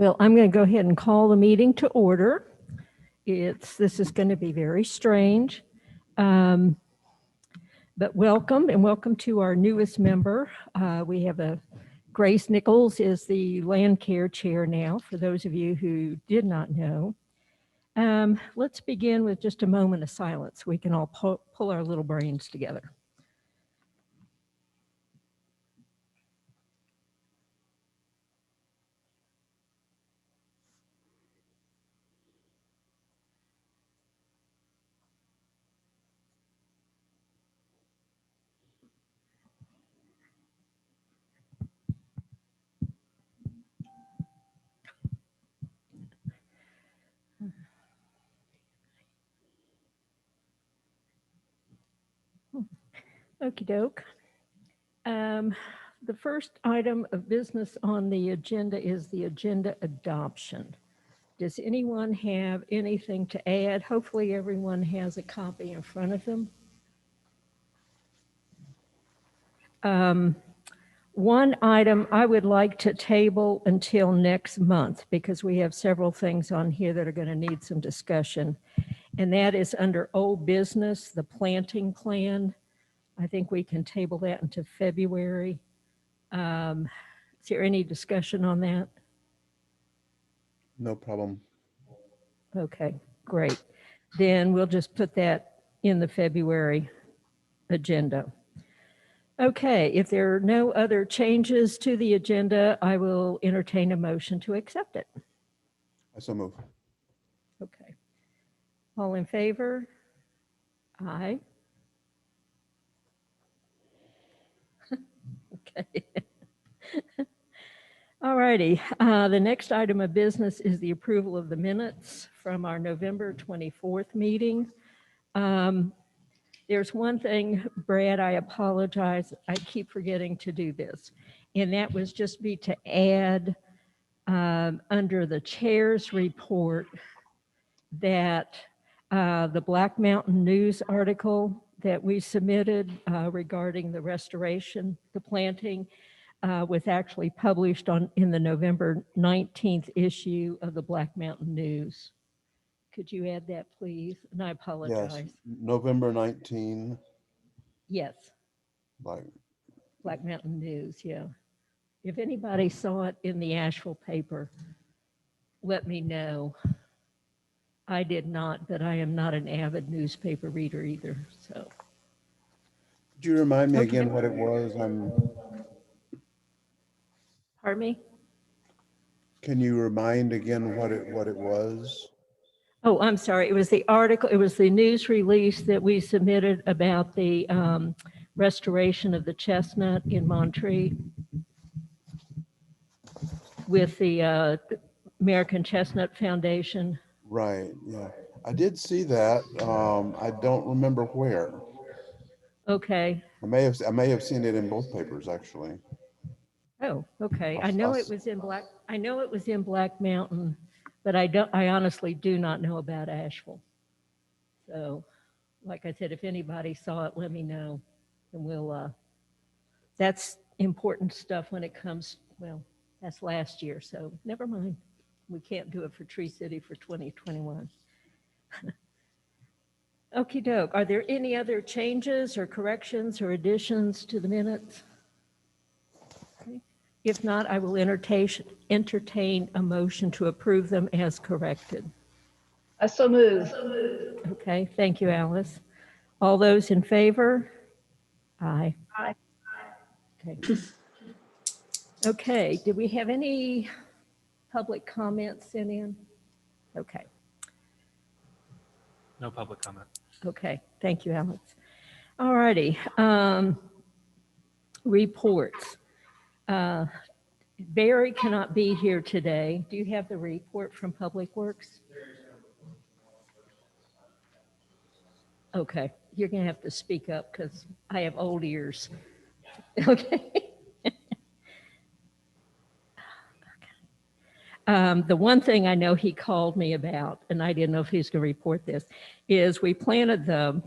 Well, I'm going to go ahead and call the meeting to order. This is going to be very strange, but welcome and welcome to our newest member. We have Grace Nichols is the Land Care Chair now, for those of you who did not know. Let's begin with just a moment of silence. We can all pull our little brains together. Okie doke. The first item of business on the agenda is the agenda adoption. Does anyone have anything to add? Hopefully everyone has a copy in front of them. One item I would like to table until next month because we have several things on here that are going to need some discussion. And that is under old business, the planting plan. I think we can table that until February. Is there any discussion on that? No problem. Okay, great. Then we'll just put that in the February agenda. Okay, if there are no other changes to the agenda, I will entertain a motion to accept it. I so move. Okay. All in favor? Aye. Okay. All righty. The next item of business is the approval of the minutes from our November 24th meeting. There's one thing, Brad, I apologize. I keep forgetting to do this. And that was just be to add under the chair's report that the Black Mountain News article that we submitted regarding the restoration, the planting, was actually published in the November 19th issue of the Black Mountain News. Could you add that, please? And I apologize. Yes, November 19. Yes. Black Mountain News, yeah. If anybody saw it in the Asheville paper, let me know. I did not, but I am not an avid newspaper reader either, so. Could you remind me again what it was? Pardon me? Can you remind again what it was? Oh, I'm sorry. It was the article, it was the news release that we submitted about the restoration of the chestnut in Montreat with the American Chestnut Foundation. Right, yeah. I did see that. I don't remember where. Okay. I may have seen it in both papers, actually. Oh, okay. I know it was in Black Mountain, but I honestly do not know about Asheville. So, like I said, if anybody saw it, let me know, and we'll. That's important stuff when it comes. Well, that's last year, so never mind. We can't do it for Tree City for 2021. Okie doke. Are there any other changes or corrections or additions to the minutes? Okay. If not, I will entertain a motion to approve them as corrected. I so move. Okay, thank you, Alice. All those in favor? Aye. Aye. Okay. Okay, did we have any public comments sent in? Okay. No public comment. Okay, thank you, Alex. All righty. Reports. Barry cannot be here today. Do you have the report from Public Works? Okay, you're going to have to speak up because I have old ears. Okay. The one thing I know he called me about, and I didn't know if he was going to report this, is we planted the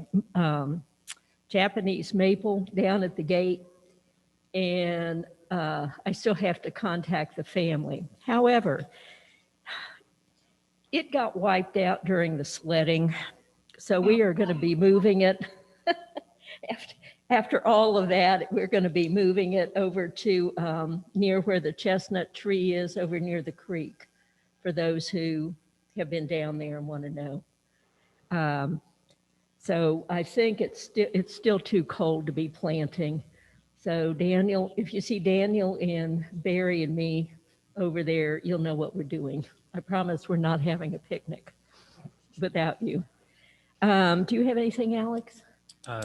Japanese maple down at the gate, and I still have to contact the family. However, it got wiped out during the sledding. So we are going to be moving it. After all of that, we're going to be moving it over to near where the chestnut tree is, over near the creek, for those who have been down there and want to know. So I think it's still too cold to be planting. So Daniel, if you see Daniel and Barry and me over there, you'll know what we're doing. I promise we're not having a picnic without you. Do you have anything, Alex?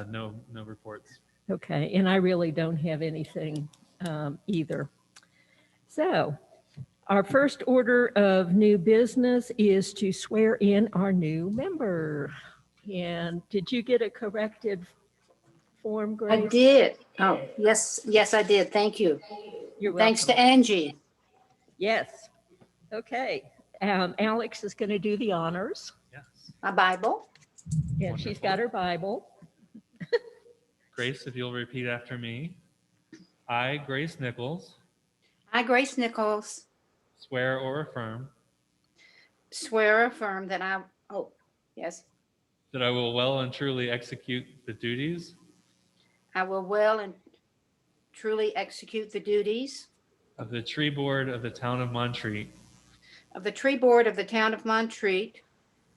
No reports. Okay, and I really don't have anything either. So our first order of new business is to swear in our new member. And did you get a corrected form, I Grace? did. Oh, yes, yes, I did. Thank you. You're Thanks to welcome. Angie. Yes. Okay. Alex is going to do the honors. Yes. My Bible. Yeah, she's got her Bible. Grace, if you'll repeat after me. I, Grace Nichols, I, Grace Nichols, swear or affirm swear or affirm that yes, that I will well and truly execute the duties I will well and truly execute the duties of the tree board of the town of Montreat of the tree board of the town of Montreat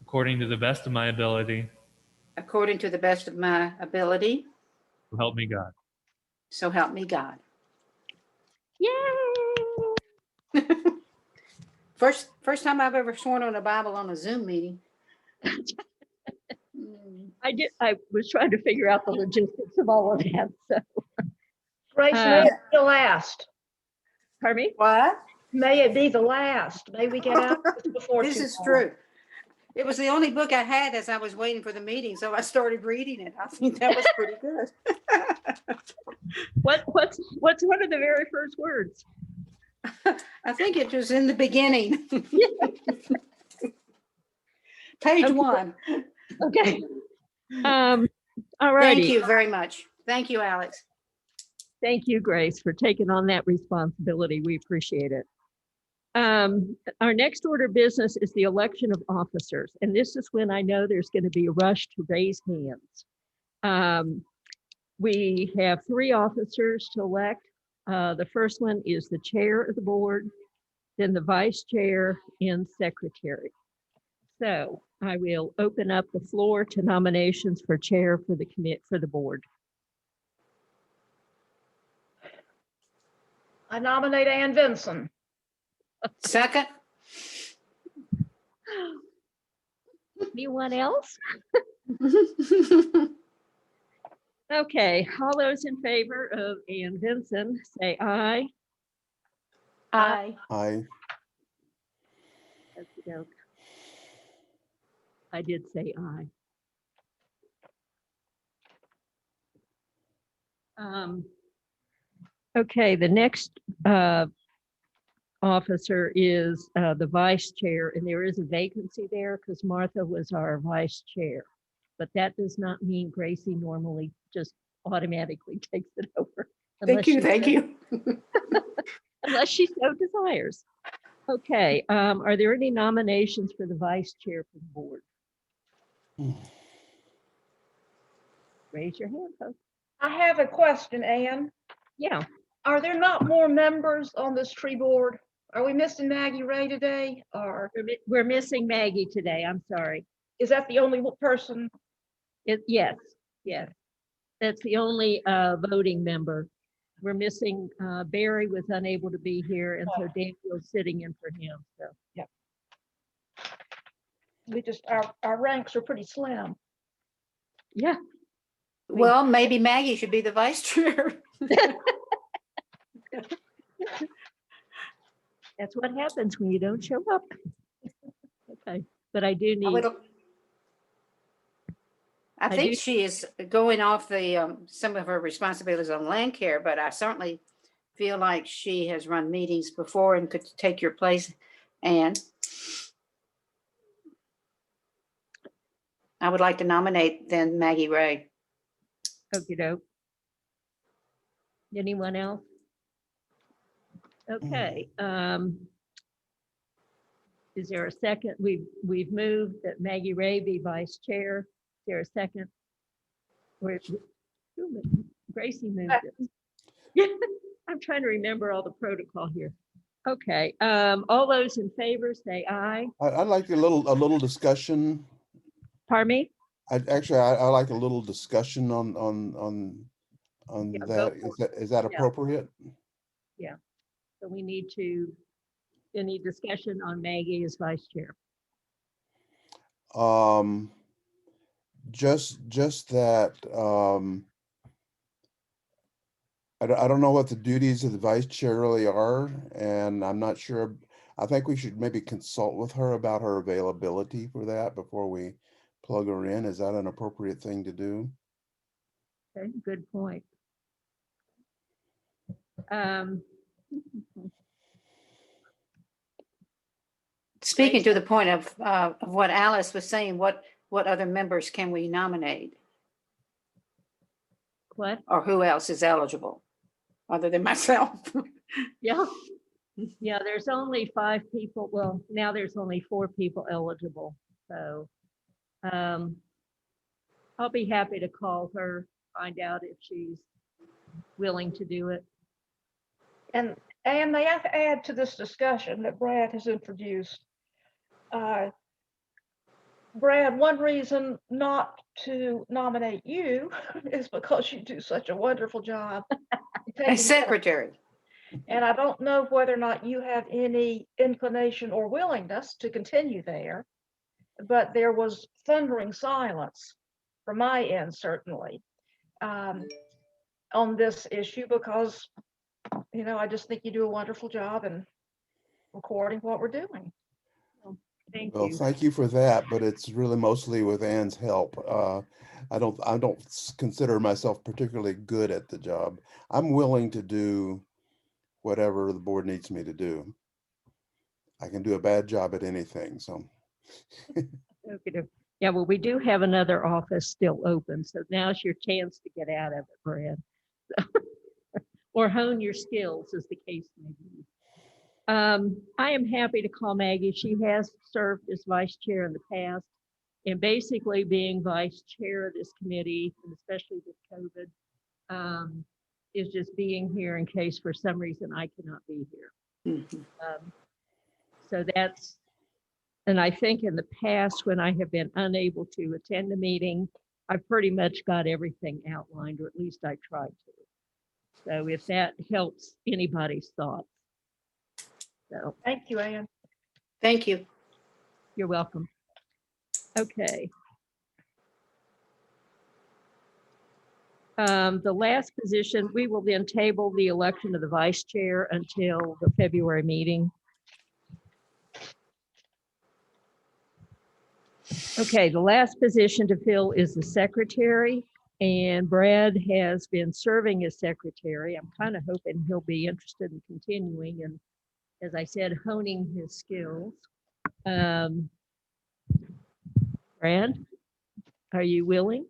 according to the best of my ability. according to the best of my ability. So help me God. So help me God. Yay! First time I've ever sworn on a Bible on a Zoom meeting. I was trying to figure out the logistics of all of that. So, Grace, may it be the last. pardon me? What? May it be the last. May we get out before This too is long. true. It was the only book I had as I was waiting for the meeting, so I started reading it. I think that was pretty good. What's one of the very first words? I think it was in the beginning. Page Okay. 1. Okay. All Thank righty. you very much. Thank you, Alex. Thank you, Grace, for taking on that responsibility. We appreciate it. Our next order of business is the election of officers. And this is when I know there's going to be a rush to raise hands. We have 3 officers to elect. The first one is the chair of the board, then the vice chair and secretary. So I will open up the floor to nominations for chair for the board. I nominate Ann Vinson. Second? Anyone else? Okay, all those in favor of Ann Vinson, say aye. Aye. Aye. Okey-doke. I did say aye. Okay, the next officer is the vice chair, and there is a vacancy there because Martha was our vice chair. But that does not mean Gracie normally just automatically takes it over. Thank you, thank you. Unless she so desires. Okay, are there any nominations for the vice chair for the board? Raise your hand, folks. I have a question, Ann. Yeah, Are there not more members on this tree board? Are we missing Maggie Ray today? Or we're missing Maggie today. I'm sorry. is that the only person? Yes. That's the only voting member. We're missing, Barry was unable to be here, and so Daniel's sitting in for him, so. We just, our ranks are pretty slim. Yeah, Well, maybe Maggie should be the vice chair. that's what happens when you don't show up. Okay, but I do need, I do- think she is going off the some of her responsibilities on land care, but I certainly feel like she has run meetings before and could take your place. And I would like to nominate then Maggie Ray. okey-doke. Anyone else? Okay, Is there a second? We've moved that Maggie Ray be vice chair. Is there a second? Gracie moved it. I'm trying to remember all the protocol here. Okay, all those in favor say aye. I'd like a little discussion. Pardon me? I like a little discussion on Yeah, go that. for Is that Yeah. appropriate? So we need to, any discussion on Maggie as vice chair? Just that, I don't know what the duties of the vice chair really are, and I'm not sure. I think we should maybe consult with her about her availability for that before we plug her in. Is that an appropriate thing to do? Okay, good point. Um, Speaking to the point of what Alice was saying, what other members can we nominate? What? Or who else is eligible other than myself? Yeah. Yeah, there's only 5 people. Well, now there's only 4 people eligible. So I'll be happy to call her, find out if she's willing to do it. And may I add to this discussion that Brad has introduced? Brad, one reason not to nominate you is because you do such a wonderful job. taking As secretary. And I don't know whether or not you have any inclination or willingness to continue there, but there was thundering silence from my end, certainly, on this issue because, I just think you do a wonderful job in recording what we're doing. Thank Well, you. thank you for that, but it's really mostly with Ann's help. I don't consider myself particularly good at the job. I'm willing to do whatever the board needs me to do. I can do a bad job at anything, so. Okay. Yeah, well, we do have another office still open, so now's your chance to get out of it, Brad. Or hone your skills, as the case may be. I am happy to call Maggie. She has served as vice chair in the past, and basically being vice chair of this committee, and especially with COVID, is just being here in case for some reason I cannot be here. Mhm. So that's, and I think in the past when I have been unable to attend a meeting, I've pretty much got everything outlined, or at least I tried to. So if that helps anybody's thoughts. So Thank you, Ann. Thank you. you're welcome. Okay. The last position, we will then table the election of the vice chair until the February meeting. Okay, the last position to fill is the secretary, and Brad has been serving as secretary. I'm kind of hoping he'll be interested in continuing and, as I said, honing his skills. Brad, are you willing?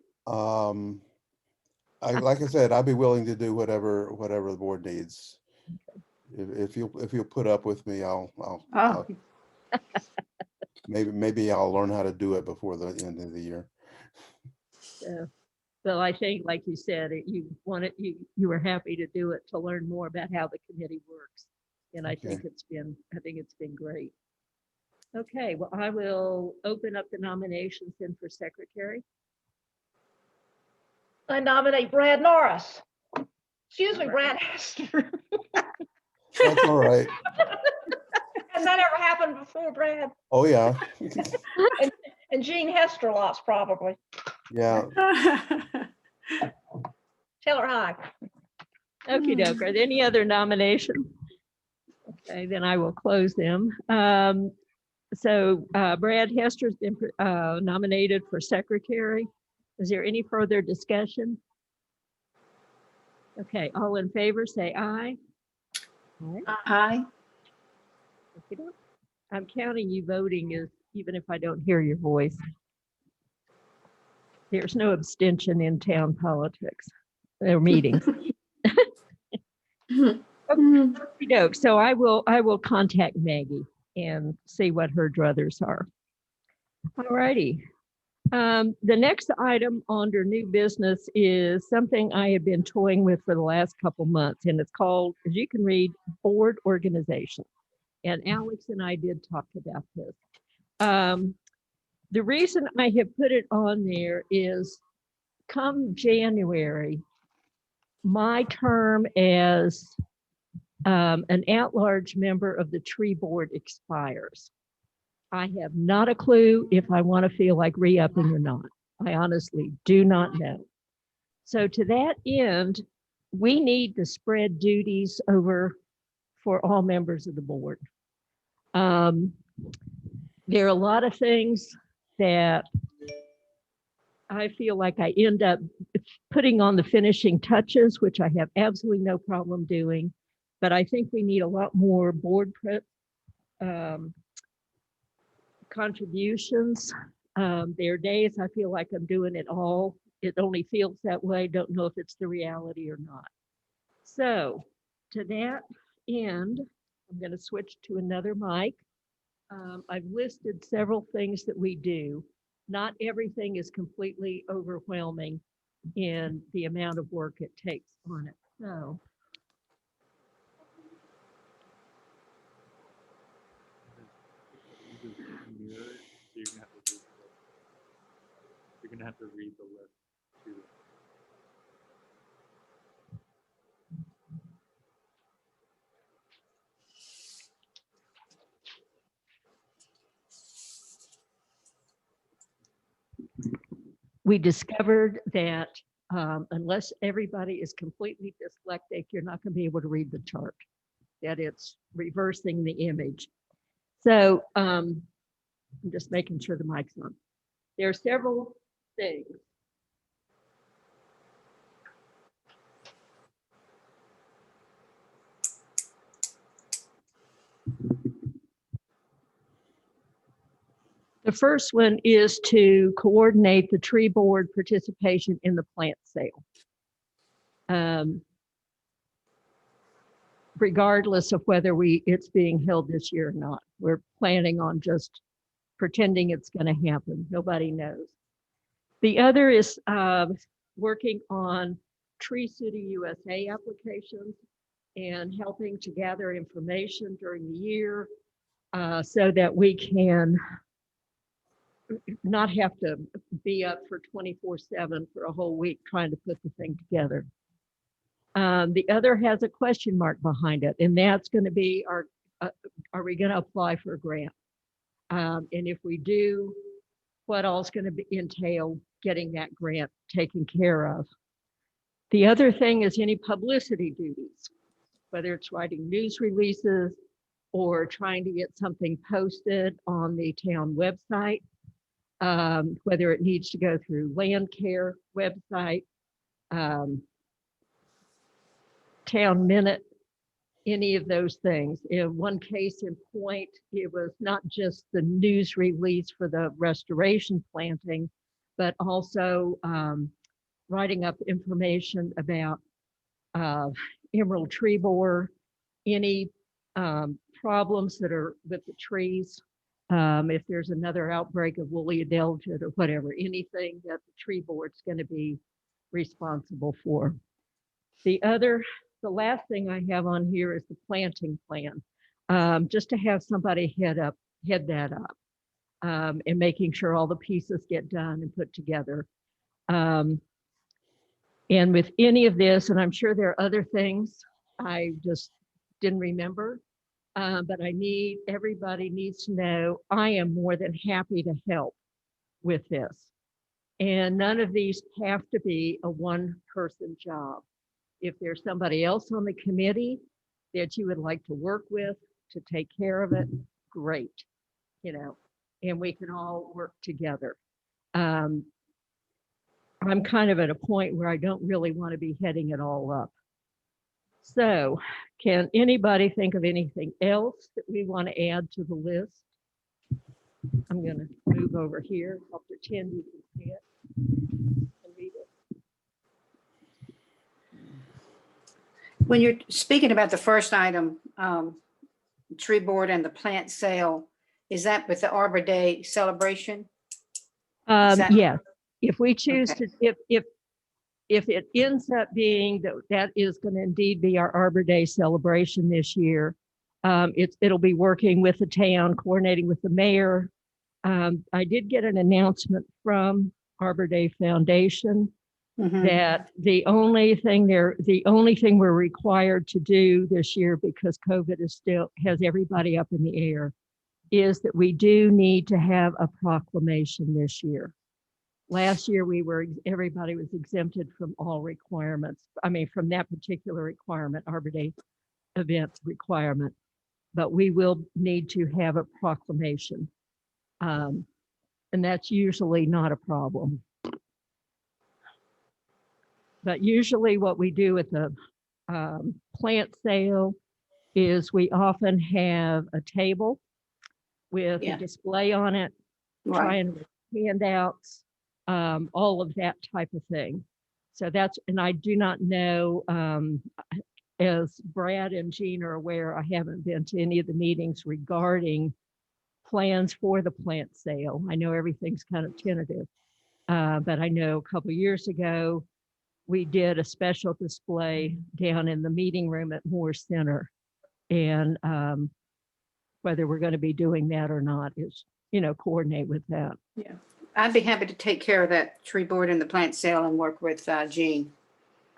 Like I said, I'd be willing to do whatever the board needs. If you'll put up with me, Oh, maybe I'll learn how to do it before the end of the year. Well, I think, like you said, you were happy to do it to learn more about how the committee works. And I think it's been great. Okay, well, I will open up the nominations then for secretary. I nominate Brad Norris. Excuse me, Brad Hester. That's all right. Has that ever happened before, Brad? Oh, yeah. And Jean Hester lots probably. Yeah. Tell her hi. Okey doke. Are there any other nominations? Okay, then I will close them. So Brad Hester's been nominated for secretary. Is there any further discussion? Okay, all in favor, say aye. Aye. Okey-doke. I'm counting you voting as even if I don't hear your voice. There's no abstention in town politics or meetings. Okey-doke. So I will contact Maggie and see what her druthers are. All righty. The next item under new business is something I have been toying with for the last couple months, and it's called, as you can read, board organization. And Alex and I did talk about this. The reason I have put it on there is come January, my term as an at-large member of the tree board expires. I have not a clue if I want to feel like re-upping or not. I honestly do not know. So to that end, we need to spread duties over for all members of the board. There are a lot of things that I feel like I end up putting on the finishing touches, which I have absolutely no problem doing. But I think we need a lot more board contributions. There are days I feel like I'm doing it all. It only feels that way. Don't know if it's the reality or not. So to that end, I'm going to switch to another mic. I've listed several things that we do. Not everything is completely overwhelming in the amount of work it takes on it. So You're gonna have to read the list too. we discovered that unless everybody is completely dyslexic, you're not going to be able to read the chart, that it's reversing the image. So I'm just making sure the mic's on. There are several things. The first one is to coordinate the tree board participation in the plant sale. Regardless of whether it's being held this year or not. We're planning on just pretending it's going to happen. Nobody knows. The other is working on Tree City USA applications and helping to gather information during the year so that we can not have to be up for 24/7 for a whole week trying to put the thing together. The other has a question mark behind it, and that's going to be are we going to apply for a grant? And if we do, what all's going to entail getting that grant taken care of? The other thing is any publicity duties, whether it's writing news releases or trying to get something posted on the town website, whether it needs to go through land care website, town minute, any of those things. In one case in point, it was not just the news release for the restoration planting, but also writing up information about emerald tree borer, any problems that are with the trees, if there's another outbreak of woolly adelgid or whatever, anything that the tree board's going to be responsible for. The last thing I have on here is the planting plan, just to have somebody head that up, and making sure all the pieces get done and put together. And with any of this, and I'm sure there are other things I just didn't remember, but everybody needs to know I am more than happy to help with this. And none of these have to be a one-person job. If there's somebody else on the committee that you would like to work with to take care of it, great, and we can all work together. I'm kind of at a point where I don't really want to be heading it all up. So can anybody think of anything else that we want to add to the list? I'm going to move over here. I'll pretend you can see it and read it. When you're speaking about the first item, tree board and the plant sale, is that with the Arbor Day celebration? that- Yeah, if we choose Okay. to, if it ends up being that that is going to indeed be our Arbor Day celebration this year, it'll be working with the town, coordinating with the mayor. I did get an announcement from Arbor Day Foundation Mhm. that the only thing we're required to do this year, because COVID has everybody up in the air, is that we do need to have a proclamation this year. Last year, everybody was exempted from all requirements. I mean, from that particular requirement, Arbor Day event requirement, but we will need to have a proclamation. And that's usually not a problem. But usually what we do at the plant sale is we often have a table with Yeah. a display on it, Right. trying with handouts, all of that type of thing. So and I do not know, as Brad and Jean are aware, I haven't been to any of the meetings regarding plans for the plant sale. I know everything's kind of tentative, but I know a couple of years ago, we did a special display down in the meeting room at Moore Center. And whether we're going to be doing that or not is, coordinate with that. Yeah. I'd be happy to take care of that tree board and the plant sale and work with Jean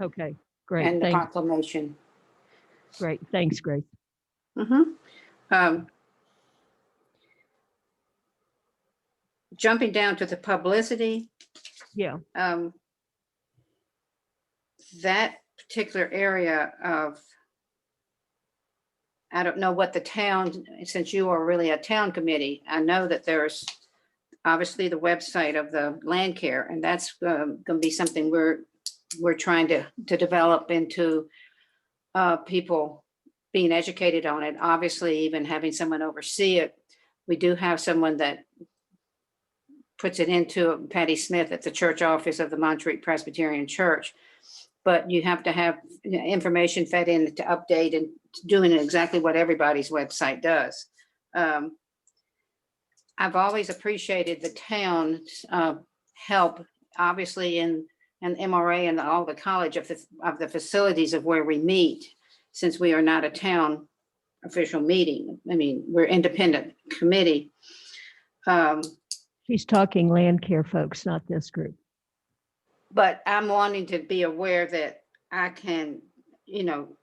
Okay, great. and the Thanks. proclamation. Great. Thanks, Grace. Jumping down to the publicity, Yeah. that particular area of, I don't know what the town, since you are really a town committee, I know that there's obviously the website of the land care, and that's going to be something we're trying to develop into people being educated on it. Obviously, even having someone oversee it. We do have someone that puts it into Patty Smith at the church office of the Montreat Presbyterian Church. But you have to have information fed in to update and doing exactly what everybody's website does. I've always appreciated the town's help, obviously in an MRA and all the college of the facilities of where we meet, since we are not a town official meeting. I mean, we're independent committee. She's talking land care folks, not this group. But I'm wanting to be aware that I can,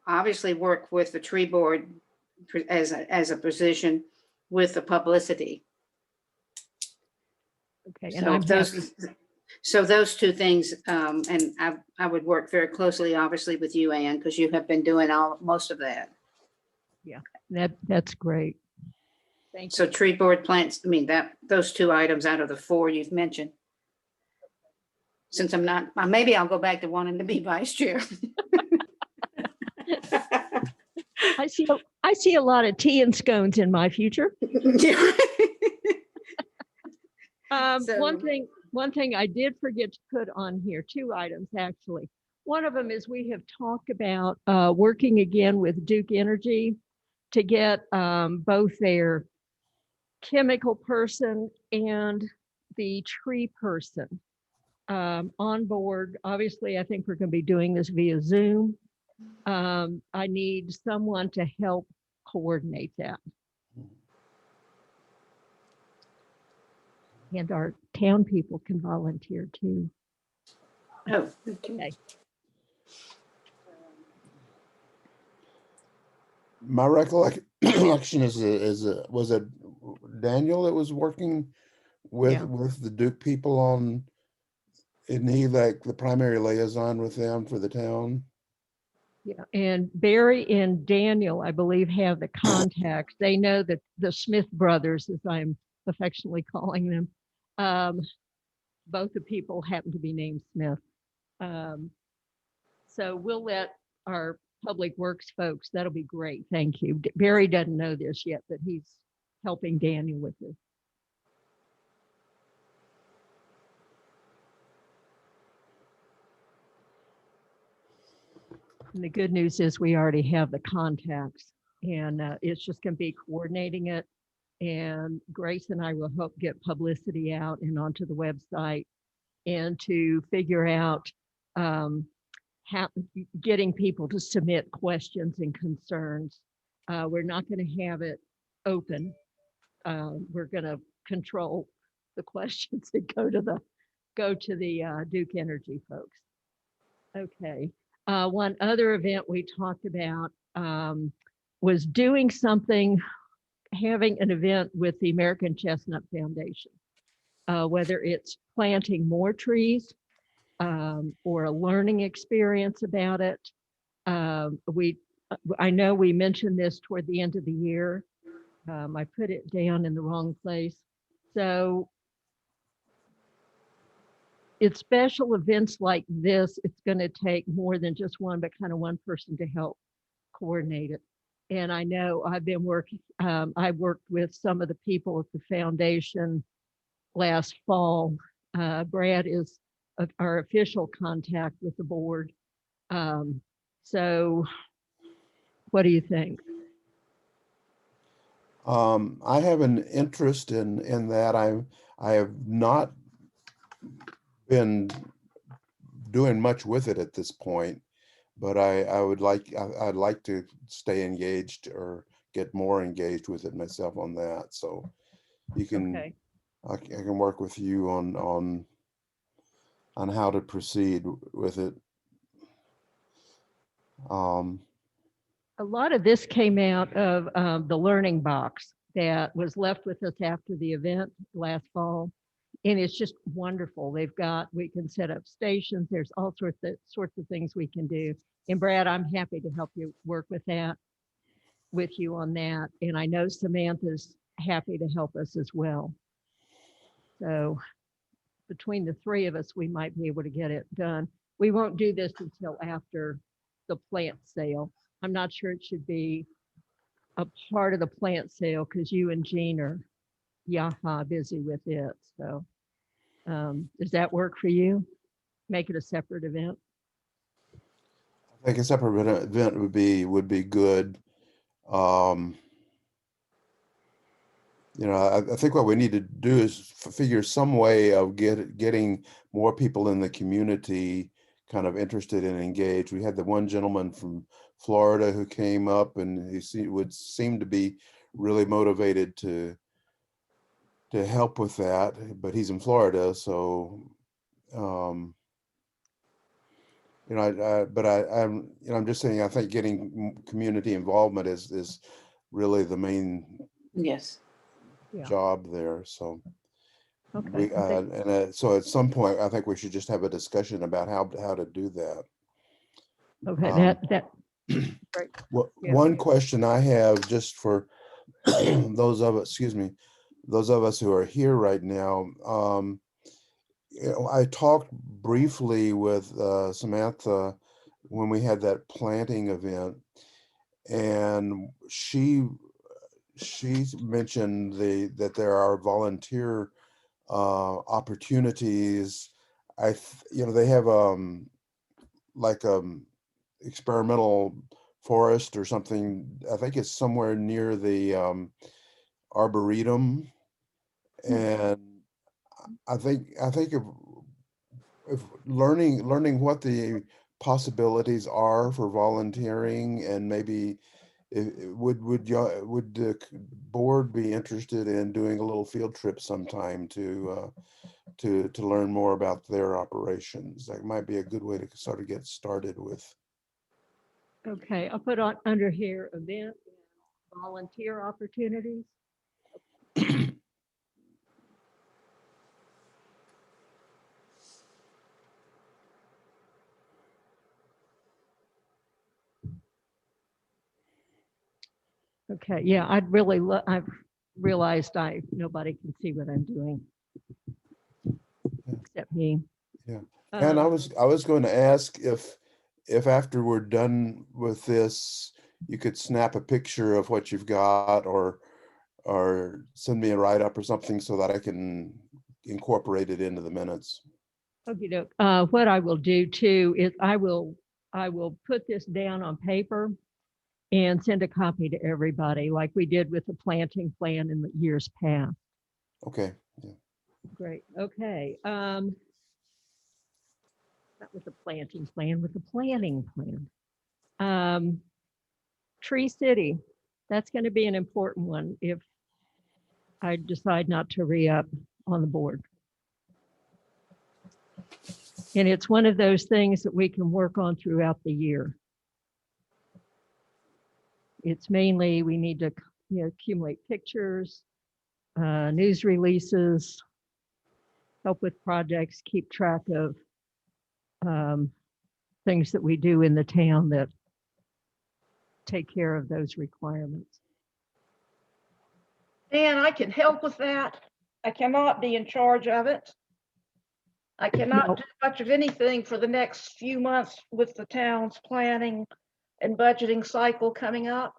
obviously work with the tree board as a position with the publicity. Okay, and I'm happy. So those two things, and I would work very closely, obviously, with you, Ann, because you have been doing most of that. Yeah, that's great. Thank you. So tree board plants, those two items out of the four you've mentioned. Since I'm not, maybe I'll go back to wanting to be vice chair. I see a lot of tea and scones in my future. One thing I did forget to put on here, two items actually. One of them is we have talked about working again with Duke Energy to get both their chemical person and the tree person on board. Obviously, I think we're going to be doing this via Zoom. I need someone to help coordinate that. And our town people can volunteer too. Oh, Okay. My recollection was it Daniel that was working with the Duke people isn't he like the primary liaison with them for the town? Yeah, and Barry and Daniel, I believe, have the contacts. They know that the Smith brothers, as I'm affectionately calling them, both the people happen to be named Smith. So we'll let our public works folks, that'll be great. Thank you. Barry doesn't know this yet, but he's helping Daniel with this. And the good news is we already have the contacts. And it's just going to be coordinating it. And Grace and I will help get publicity out and onto the website and to figure out how getting people to submit questions and concerns. We're not going to have it open. We're going to control the questions that go to the Duke Energy folks. Okay. One other event we talked about was doing something, having an event with the American Chestnut Foundation, whether it's planting more trees or a learning experience about it. I know we mentioned this toward the end of the year. I put it down in the wrong place. So it's special events like this, it's going to take more than just one, but kind of one person to help coordinate it. And I know I've been working, I worked with some of the people at the foundation last fall. Brad is our official contact with the board. So what do you think? I have an interest in that. I have not been doing much with it at this point, but I'd like to stay engaged or get more engaged with it myself on that. So you can, Okay. I can work with you on how to proceed with it. A lot of this came out of the learning box that was left with us after the event last fall. And it's just wonderful. We can set up stations. There's all sorts of things we can do. And Brad, I'm happy to help you work with you on that. And I know Samantha's happy to help us as well. So between the three of us, we might be able to get it done. We won't do this until after the plant sale. I'm not sure it should be a part of the plant sale because you and Jean are busy with it. So does that work for you? Make it a separate event? I think a separate event would be good. I think what we need to do is figure some way of getting more people in the community kind of interested and engaged. We had the one gentleman from Florida who came up, and he would seem to be really motivated to help with that, but he's in Florida, so I'm just saying, I think getting community involvement is really the main Yes. job there. So Okay. so at some point, I think we should just have a discussion about how to do that. Okay. That great. Yeah. One question I have, just for those of us who are here right now. I talked briefly with Samantha when we had that planting event, and she mentioned that there are volunteer opportunities. They have like experimental forest or something. I think it's somewhere near the Arboretum, and I think if learning what the possibilities are for volunteering, and maybe would the board be interested in doing a little field trip sometime to learn more about their operations? That might be a good way to sort of get started with. Okay. I'll put on under here event and volunteer opportunities. Okay, yeah, I've realized nobody can see what I'm doing except me. Yeah. And I was going to ask if after we're done with this, you could snap a picture of what you've got, or send me a write-up or something so that I can incorporate it into the minutes. Okay, what I will do too is I will put this down on paper and send a copy to everybody like we did with the planting plan in the years past. Okay. Yeah. Great. Okay. Not with the planting plan, with the planning plan. Tree City, that's going to be an important one if I decide not to re-up on the board. And it's one of those things that we can work on throughout the year. It's mainly we need to, accumulate pictures, news releases, help with projects, keep track of things that we do in the town that take care of those requirements. And I can help with that. I cannot be in charge of it. I cannot No. do much of anything for the next few months with the town's planning and budgeting cycle coming up.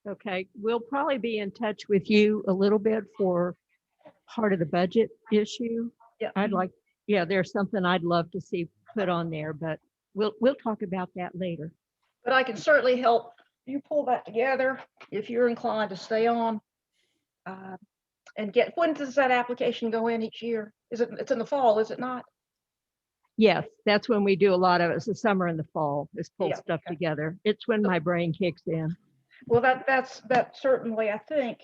Okay, we'll probably be in touch with you a little bit for part of the budget issue. Yeah. There's something I'd love to see put on there, but we'll talk about that later. But I can certainly help you pull that together if you're inclined to stay on. And when does that application go in each year? It's in the fall, is it not? Yes, that's when we do a lot of it. It's the summer and the fall, is pull Yeah, stuff okay. together. It's when my brain kicks in. Well, that certainly, I think.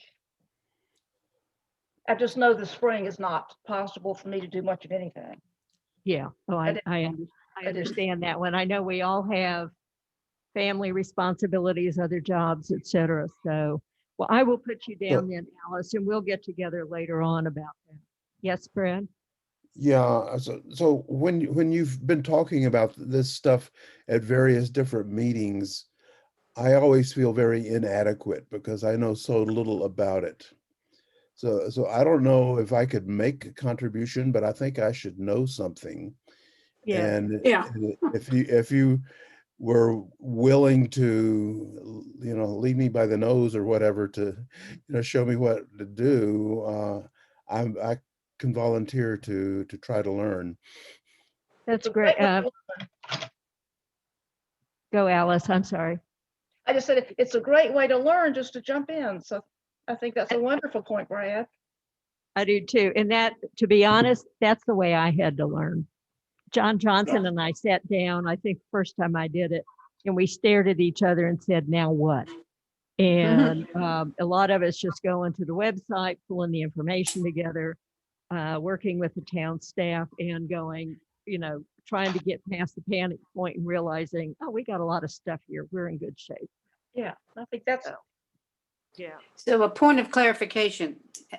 I just know the spring is not possible for me to do much of anything. Yeah, I understand that one. I know we all have family responsibilities, other jobs, et cetera. So, well, I will put you down then, Alice, and we'll get together later on about that. Yes, Brad? Yeah. So when you've been talking about this stuff at various different meetings, I always feel very inadequate because I know so little about it. So I don't know if I could make a contribution, but I think I should know something. Yeah. And Yeah. if you were willing to, lead me by the nose or whatever to, show me what to do, I can volunteer to try to learn. That's It's a great. great way Go, Alice. I'm sorry. I just said it's a great way to learn just to jump in. So I think that's a wonderful point, Brad. I do too. And that, to be honest, that's the way I had to learn. John Johnson and I sat down, I think the first time I did it, and we stared at each other and said, now what? And a lot of us just going to the website, pulling the information together, working with the town staff and going, trying to get past the panic point and realizing, oh, we got a lot of stuff here. We're in good shape. Yeah, I think that's Yeah. So a point of clarification,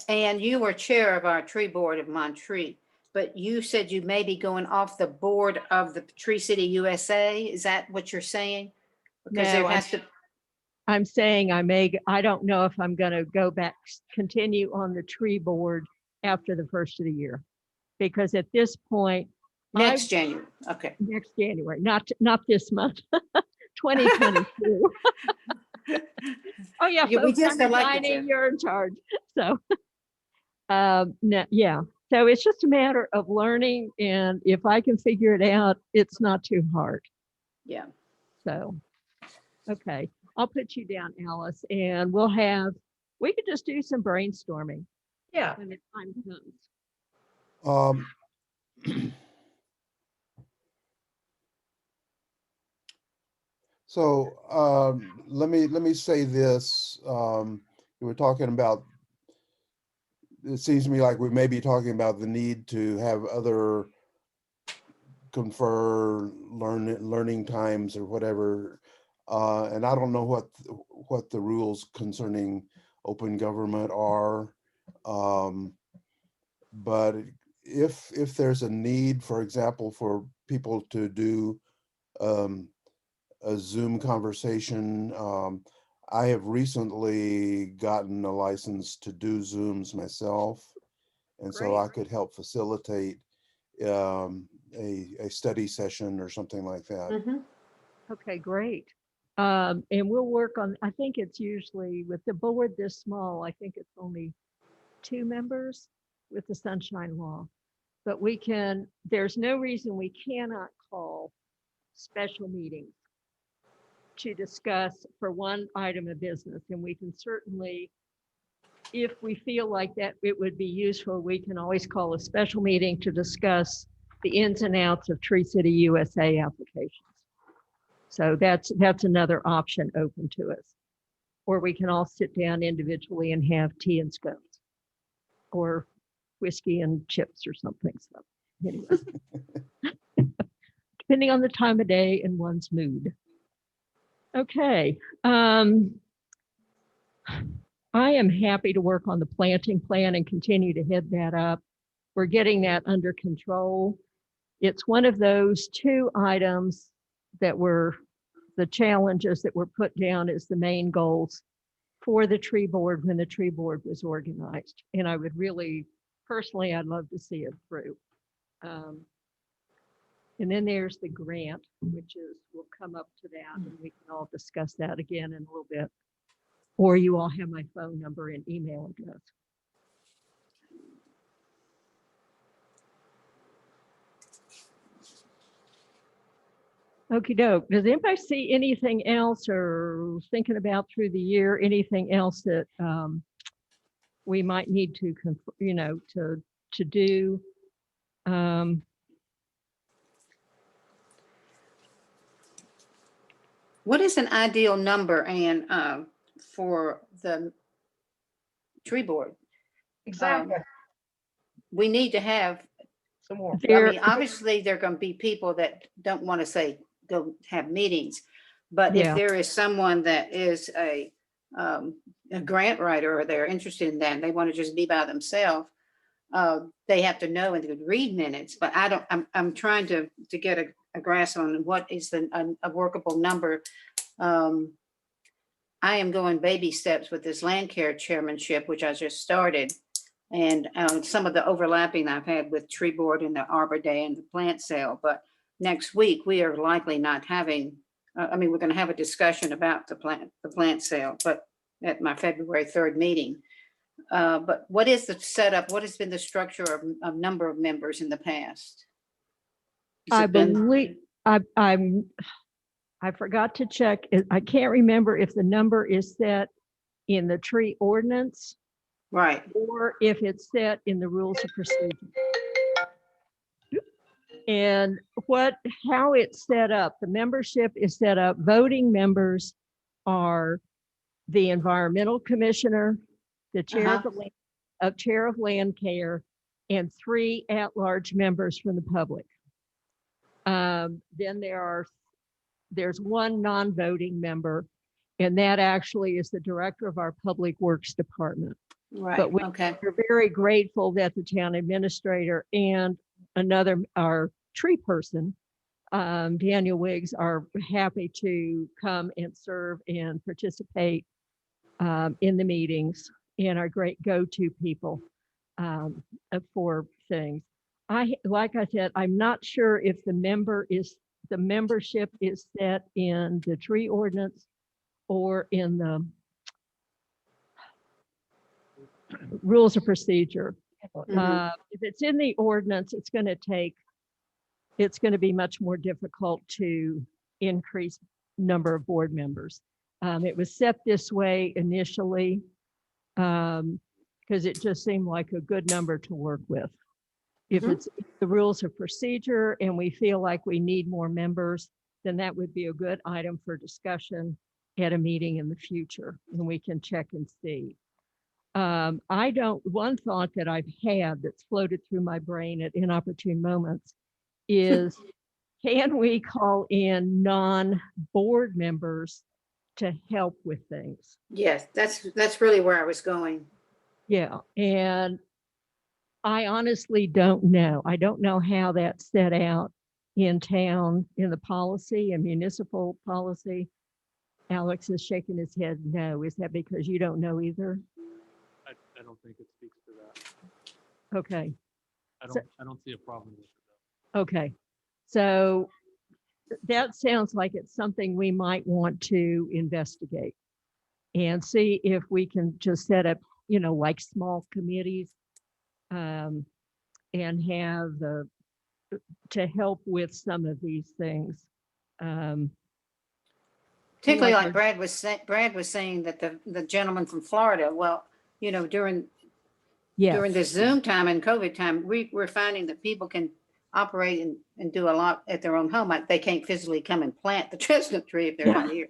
Anne, you were chair of our tree board of Montreat, but you said you may be going off the board of the Tree City USA. Is that what you're saying? Because No, there has to, I'm saying I don't know if I'm going to go back, continue on the tree board after the first of the year. Because at this point, next January. Okay. next January, not this month, 2022. Oh yeah, Yeah, we folks, just I'm elected resigning, you. you're in charge. So, no, yeah. So it's just a matter of learning, and if I can figure it out, it's not too hard. Yeah. So, okay, I'll put you down, Alice, and we could just do some brainstorming yeah. when the time comes. So let me say this. We were talking about, it seems to me like we may be talking about the need to have other confer learning times or whatever. And I don't know what the rules concerning open government are. But if there's a need, for example, for people to do a Zoom conversation, I have recently gotten a license to do Zooms myself. And so Great. I could help facilitate a study session or something like that. Mhm. Okay, great. And we'll work on, I think it's usually with the board this small, I think it's only 2 members with the sunshine law. But there's no reason we cannot call special meetings to discuss for one item of business, and we can certainly, if we feel like that it would be useful, we can always call a special meeting to discuss the ins and outs of Tree City USA applications. So that's another option open to us. Or we can all sit down individually and have tea and scones, or whiskey and chips or something. So anyway, depending on the time of day and one's mood. Okay. I am happy to work on the planting plan and continue to head that up. We're getting that under control. It's one of those two items that were the challenges that were put down as the main goals for the tree board when the tree board was organized. And I would really, personally, I'd love to see it through. And then there's the grant, which is, we'll come up to that and we can all discuss that again in a little bit. Or you all have my phone number and email address. Okie doke. Does anybody see anything else or thinking about through the year, anything else that we might need to, to do? What is an ideal number, Anne, for the tree board? Exactly. We need to have, Some more. I mean, obviously, there are going to be people that don't want to say, go have meetings. But if Yeah. there is someone that is a grant writer, or they're interested in that, and they want to just be by themselves, they have to know and could read minutes. But I'm trying to get a grasp on what is a workable number. I am going baby steps with this land care chairmanship, which I just started. And some of the overlapping I've had with tree board and the Arbor Day and the plant sale. But next week, we are likely not having, we're going to have a discussion about the plant sale, but at my February 3rd meeting. But what is the setup? What has been the structure of number of members in the past? Has I it been- believe, I forgot to check. I can't remember if the number is set in the tree ordinance Right. or if it's set in the rules of procedure. And how it's set up, the membership is set up, voting members are the environmental commissioner, the chair of land care, and 3 at-large members from the public. Then there's 1 non-voting member, and that actually is the director of our public works department. Right. But we're very grateful that the town administrator and our tree person, Daniel Wiggs, are happy to come and serve and participate in the meetings and are great go-to people for things. Like I said, I'm not sure if the membership is set in the tree ordinance or in the rules of procedure. If it's in the ordinance, it's going to be much more difficult to increase number of board members. It was set this way initially because it just seemed like a good number to work with. If it's the rules of procedure and we feel like we need more members, then that would be a good item for discussion at a meeting in the future, and we can check and see. One thought that I've had that's floated through my brain at inopportune moments is, can we call in non-board members to help with things? Yes, that's really where I was going. Yeah, and I honestly don't know. I don't know how that's set out in town, in the policy and municipal policy. Alex is shaking his head no. Is that because you don't know either? I don't think it speaks to that. Okay. I don't see a problem with it though. Okay. So that sounds like it's something we might want to investigate and see if we can just set up, like small committees and have to help with some of these things. Particularly like like Brad was saying that the gentleman from Florida, well, during Yes, this Zoom time and COVID time, we're finding that people can operate and do a lot at their own home. Like they can't physically come and plant the chestnut tree if they're Yeah. not here.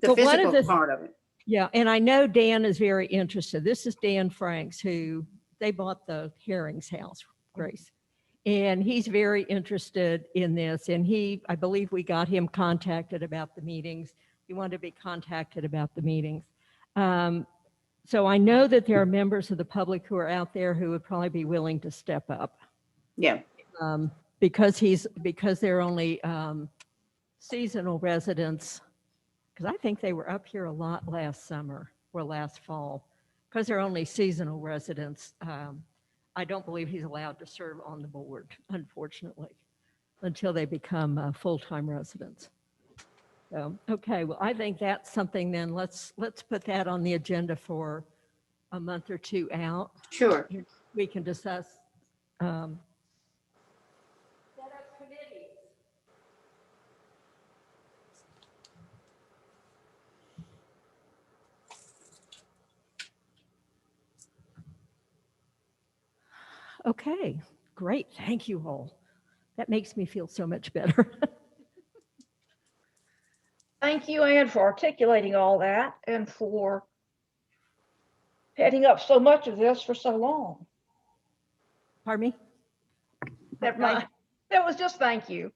The But one of physical the- part of it. yeah, and I know Dan is very interested. This is Dan Franks, who they bought the Herring's house, Grace. And he's very interested in this. And I believe we got him contacted about the meetings. He wanted to be contacted about the meetings. So I know that there are members of the public who are out there who would probably be willing to step up. Yeah. Because they're only seasonal residents, because I think they were up here a lot last summer or last fall. Because they're only seasonal residents, I don't believe he's allowed to serve on the board, unfortunately, until they become full-time residents. So, okay, well, I think that's something then, let's put that on the agenda for a month or two out. Sure. We can discuss. Set up committees. Okay, great. Thank you all. That makes me feel so much better. Thank you, Ann, for articulating all that and for heading up so much of this for so long. Pardon me? Never mind. That was just thank you.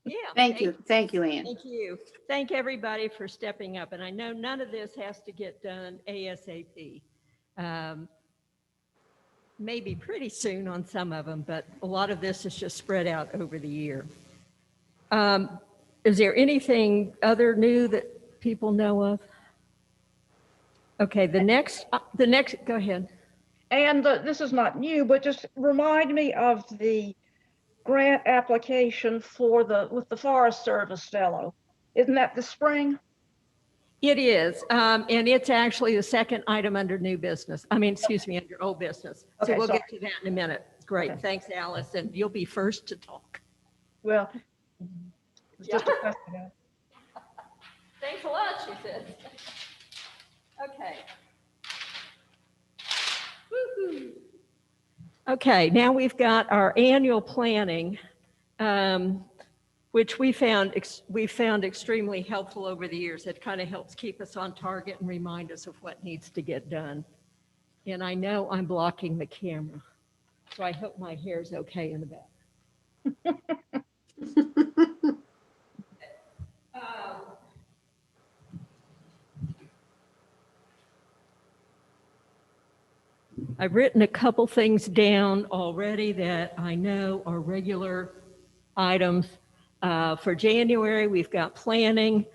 Yeah. Thank you. Thank you, Ann. Thank you. Thank everybody for stepping up. And I know none of this has to get done ASAP. Maybe pretty soon on some of them, but a lot of this is just spread out over the year. Is there anything other new that people know of? Okay, the next, go ahead. And this is not new, but just remind me of the grant application with the Forest Service fellow. Isn't that the spring? It is, and it's actually the second item under new business. I mean, excuse me, under old business. So Okay, we'll sorry. get to that in a minute. Great, Okay. thanks, Alice, and you'll be first to talk. Well, it's just a question. Thanks a lot, she said. Okay. Woo-hoo. Okay, now we've got our annual planning, which we found extremely helpful over the years. It kind of helps keep us on target and remind us of what needs to get done. And I know I'm blocking the camera, so I hope my hair's okay in the back. I've written a couple things down already that I know are regular items. For January, we've got planning,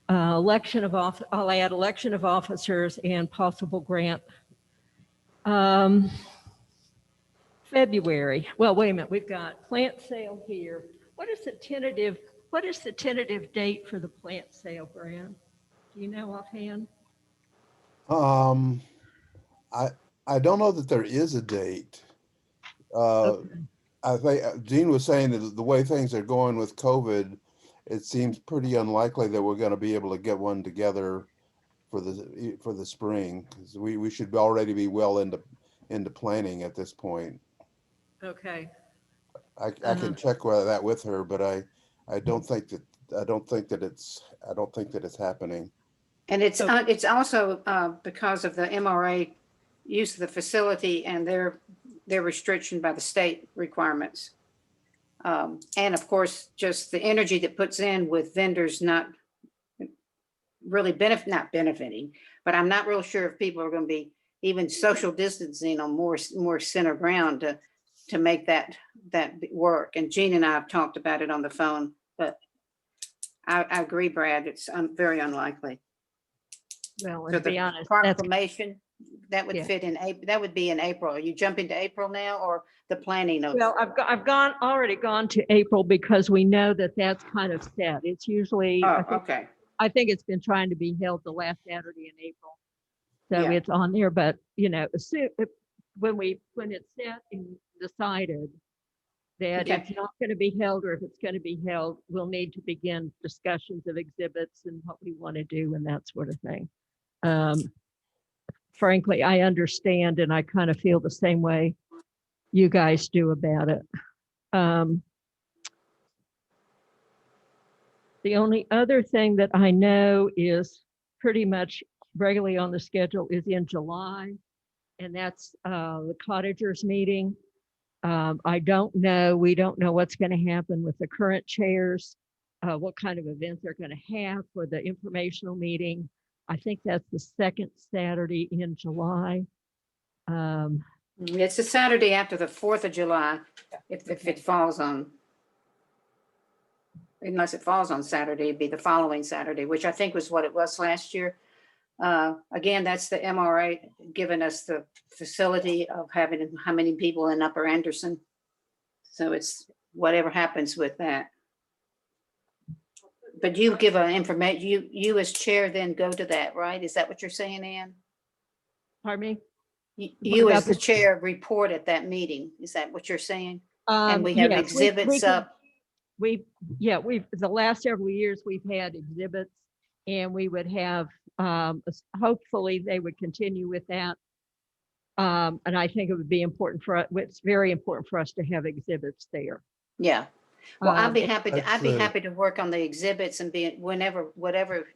I'll add election of officers and possible grant. February, well, wait a minute, we've got plant sale here. What is the tentative date for the plant sale, Brad? Do you know offhand? I don't know that there is a date. Okay. I think Gene was saying that the way things are going with COVID, it seems pretty unlikely that we're going to be able to get one together for the spring. 'Cause we should already be well into planning at this point. Okay. I can check that with her, but I don't think that it's happening. And it's also because of the MRA use of the facility and their restriction by the state requirements. And of course, just the energy that puts in with vendors not really not benefiting, but I'm not real sure if people are going to be even social distancing on more center ground to make that work. And Gene and I have talked about it on the phone, but I agree, Brad, it's very unlikely. Well, So to be the honest, proclamation, that would Yeah. fit in April, that would be in April. Are you jumping to April now or the planning of? well, I've already gone to April because we know that that's kind of set. It's usually, Oh, okay. I think it's been trying to be held the last Saturday in April. So Yeah. it's on there, but when it's set and decided, that Okay. it's not going to be held, or if it's going to be held, we'll need to begin discussions of exhibits and what we want to do and that sort of thing. Frankly, I understand and I kind of feel the same way you guys do about it. The only other thing that I know is pretty much regularly on the schedule is in July, and that's the cottagers meeting. I don't know, we don't know what's going to happen with the current chairs, what kind of event they're going to have for the informational meeting. I think that's the second Saturday in July. It's the Saturday after the 4th of July, if it falls on, unless it falls on Saturday, it'd be the following Saturday, which I think was what it was last year. Again, that's the MRA giving us the facility of having how many people in Upper Anderson. So it's whatever happens with that. But you give an information, you as chair then go to that, right? Is that what you're saying, Ann? Pardon me? You about as the the- chair report at that meeting. Is that what you're saying? And we have Yes, exhibits can- up. we've the last several years we've had exhibits, and we would have hopefully they would continue with that. And I think it would be important for us, it's very important for us to have exhibits there. Yeah. Well, I'd be Um, happy to, that's I'd be the- happy to work on the exhibits and be whatever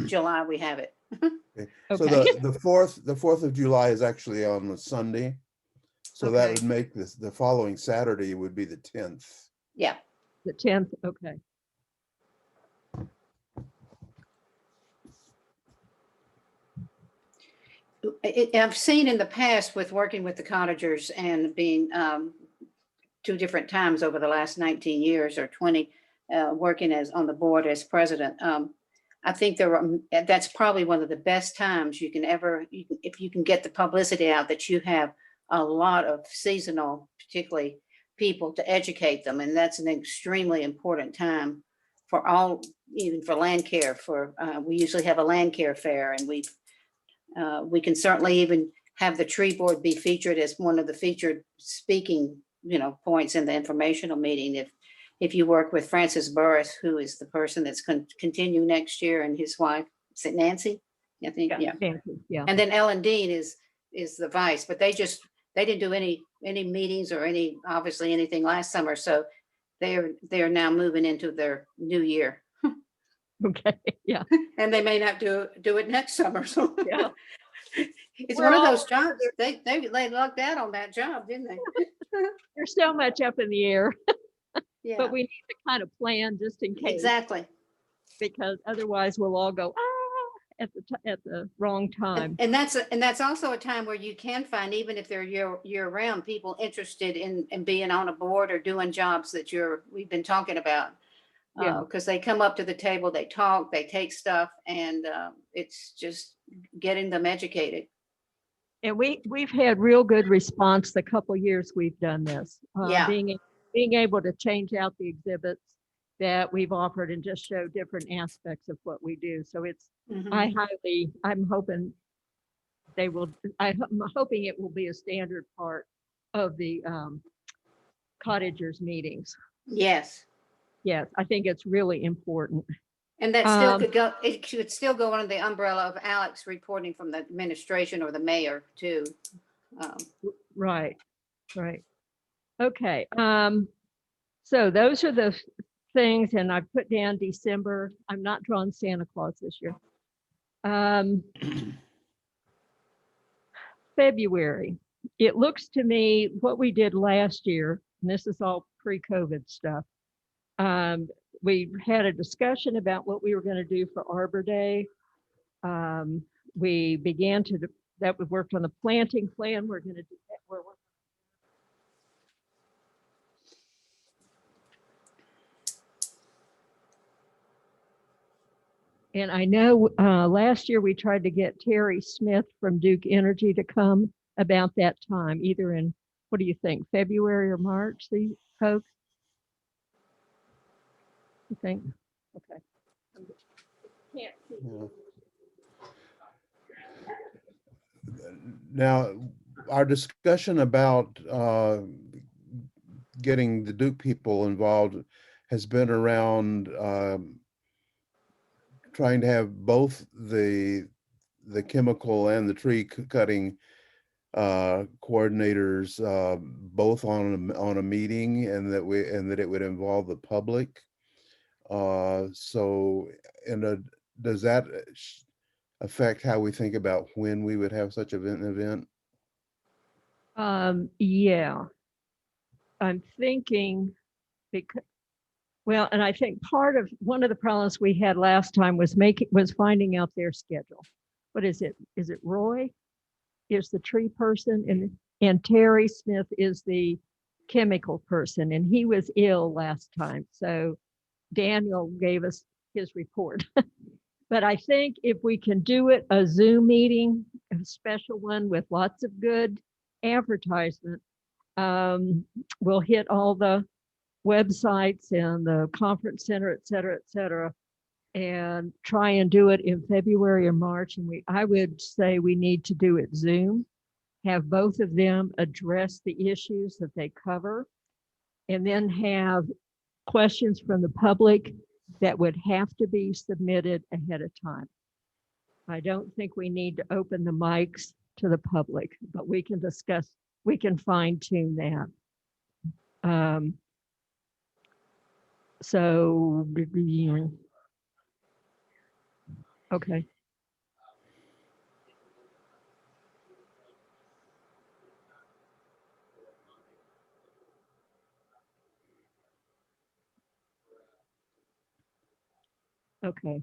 July we have it. Okay. So Okay. the 4th of July is actually on a Sunday. So that Okay. would make this, the following Saturday would be the 10th. Yeah. The 10th, okay. I've seen in the past with working with the cottagers and being 2 different times over the last 19 years or 20, working as on the board as president. I think that's probably one of the best times you can ever, if you can get the publicity out that you have a lot of seasonal, particularly people, to educate them. And that's an extremely important time for all, even for land care. We usually have a land care fair, and we can certainly even have the tree board be featured as one of the featured speaking, points in the informational meeting. If you work with Francis Burris, who is the person that's going to continue next year, and his wife, is it Nancy? I think, yeah. Thank you. Yeah. And then Ellen Dean is the vice, but they didn't do any meetings or obviously anything last summer. So they're now moving into their new year, Okay. Yeah. and they may not do it next summer. So Yeah. it's We're one of all- those jobs. They lucked out on that job, didn't they? There's so much up in the air, Yeah, but we need to kind of plan just in case, exactly. because otherwise we'll all go at the wrong time. And that's also a time where you can find, even if they're year round, people interested in being on a board or doing jobs that we've been talking about. Yeah. Because they come up to the table, they talk, they take stuff, and it's just getting them educated. And we've had real good response the couple years we've done this. Yeah. Being able to change out the exhibits that we've offered and just show different aspects of what we do. So it's, Mhm. I'm hoping I'm hoping it will be a standard part of the cottagers meetings. Yes. Yes, I think it's really important. And that still Um, could go, it should still go under the umbrella of Alex reporting from the administration or the mayor too. Right, right. Okay, so those are the things, and I put down December. I'm not drawing Santa Claus this year. February. It looks to me what we did last year, and this is all pre-COVID stuff. We had a discussion about what we were going to do for Arbor Day. We began that we worked on the planting plan. We're going to do that. We're working. And I know last year we tried to get Terry Smith from Duke Energy to come about that time, either in, what do you think, February or March, the folks? You think? Okay. Can't see. Yeah. Now, our discussion about getting the Duke people involved has been around trying to have both the chemical and the tree cutting coordinators both on a meeting, and that it would involve the public. So, does that affect how we think about when we would have such an event? Yeah, I'm thinking because, well, and I think one of the problems we had last time was finding out their schedule. What is it? Is it Roy? Is the tree person, and Terry Smith is the chemical person, and he was ill last time. So Daniel gave us his report. But I think if we can do it, a Zoom meeting, a special one with lots of good advertisement, we'll hit all the websites and the conference center, et cetera, and try and do it in February or March. And I would say we need to do it Zoom, have both of them address the issues that they cover, and then have questions from the public that would have to be submitted ahead of time. I don't think we need to open the mics to the public, but we can fine tune that. So, okay. Okay.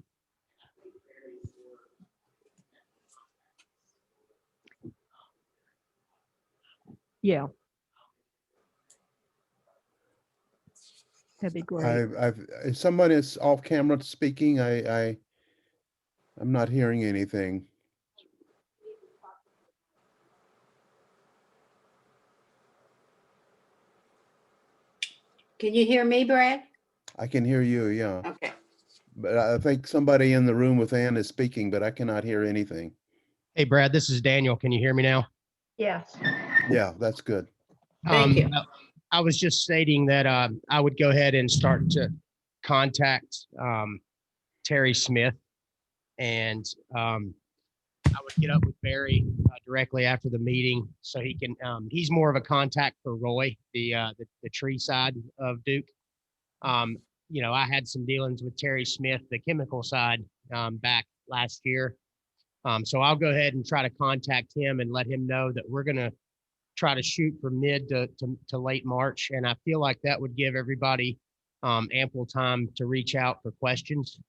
Yeah. That'd be great. If somebody is off camera speaking, I'm not hearing anything. Can you hear me, Brad? I can hear you, yeah. Okay. But I think somebody in the room with Ann is speaking, but I cannot hear anything. Hey, Brad, this is Daniel. Can you hear me now? Yes. Yeah, that's good. Thank you. I was just stating that I would go ahead and start to contact Terry Smith, and I would get up with Barry directly after the meeting so he can. He's more of a contact for Roy, the tree side of Duke. I had some dealings with Terry Smith, the chemical side, back last year. So I'll go ahead and try to contact him and let him know that we're going to try to shoot for mid to late March. And I feel like that would give everybody ample time to reach out for questions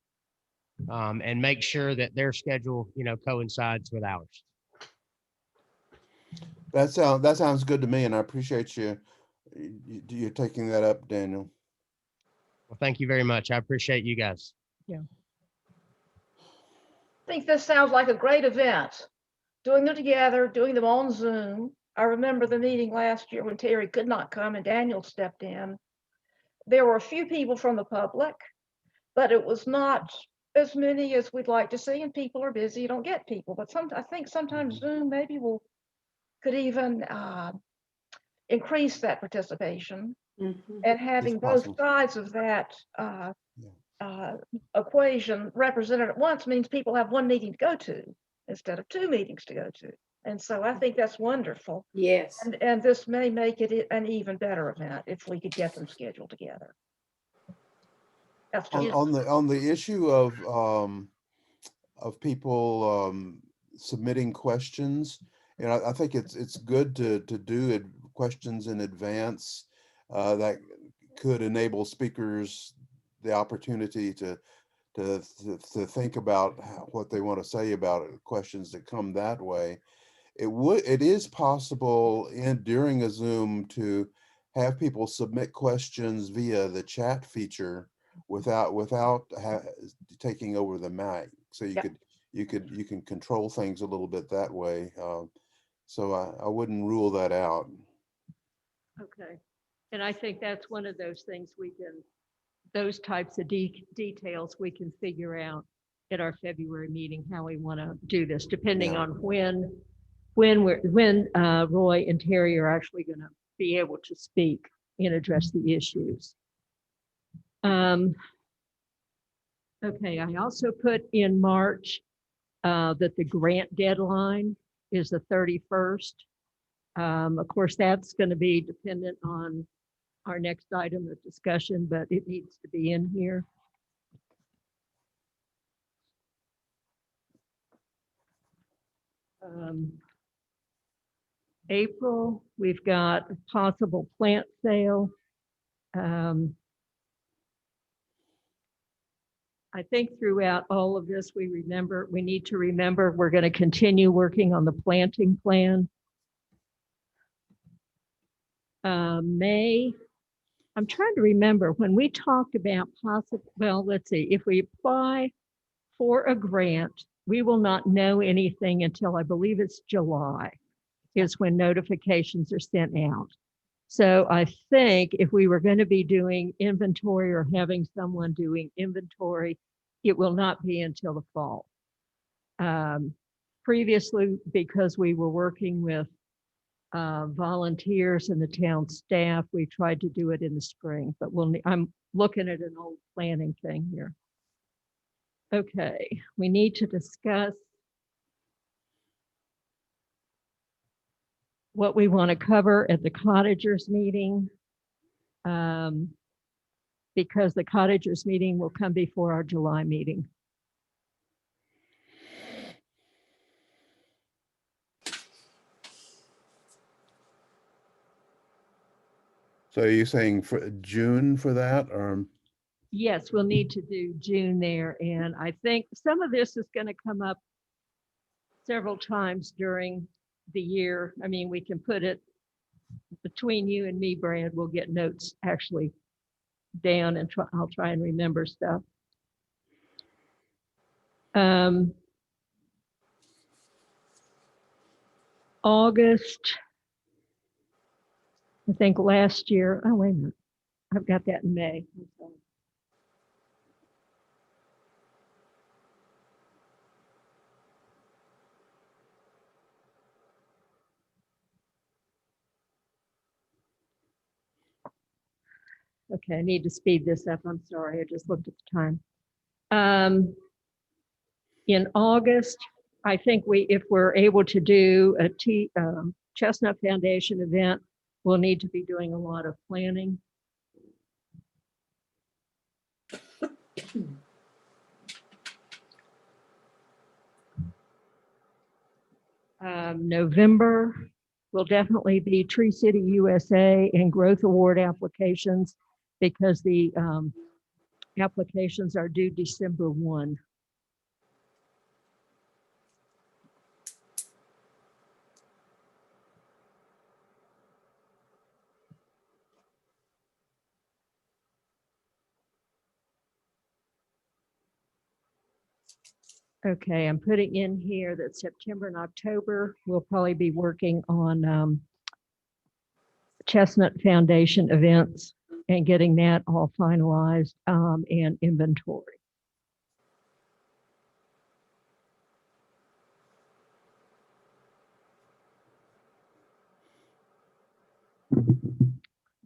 and make sure that their schedule, coincides with ours. That sounds good to me, and I appreciate you taking that up, Daniel. Well, thank you very much. I appreciate you guys. I think this sounds like a great event. Doing them together, doing them on Zoom. I remember the meeting last year when Terry could not come and Daniel stepped in. There were a few people from the public, but it was not as many as we'd like to see, and people are busy, you don't get people. But I think sometimes Zoom maybe could even increase that participation. Mhm. And having both possible. sides of that equation represented at once means people have one meeting to go to instead of two meetings to go to. And so I think that's wonderful. Yes. And this may make it an even better event if we could get them scheduled together. That's just On the issue of people submitting questions, and I think it's good to do questions in advance that could enable speakers the opportunity to think about what they want to say about it, questions that come that way. It is possible during a Zoom to have people submit questions via the chat feature without taking over the mic. So you can control things a little bit that way. So I wouldn't rule that out. Okay. And I think that's one of those things those types of details we can figure out at our February meeting, how we want to do this, depending Yeah. on when Roy and Terry are actually going to be able to speak. and address the issues. Okay, I also put in March that the grant deadline is the 31st. Of course, that's going to be dependent on our next item of discussion, but it needs to be in here. April, we've got a possible plant sale. I think throughout all of this, we need to remember we're going to continue working on the planting plan. May, I'm trying to remember when we talked about possible, well, let's see, if we apply for a grant, we will not know anything until I believe it's July is when notifications are sent out. So I think if we were going to be doing inventory or having someone doing inventory, it will not be until the fall. Previously, because we were working with volunteers and the town staff, we tried to do it in the spring, but I'm looking at an old planning thing here. Okay, we need to discuss what we want to cover at the cottagers meeting, because the cottagers meeting will come before our July meeting. So are you saying for June for that, or? Yes, we'll need to do June there. And I think some of this is going to come up several times during the year. I mean, we can put it between you and me, Brad. We'll get notes actually down and I'll try and remember stuff. August, I think last year, oh, wait a minute. I've got that in May. Okay, I need to speed this up. I'm sorry, I just looked at the time. In August, I think if we're able to do a Chestnut Foundation event, we'll need to be doing a lot of planning. November will definitely be Tree City USA and Growth Award applications because the applications are due December 1. Okay, I'm putting in here that September and October, we'll probably be working on Chestnut Foundation events and getting that all finalized and inventory.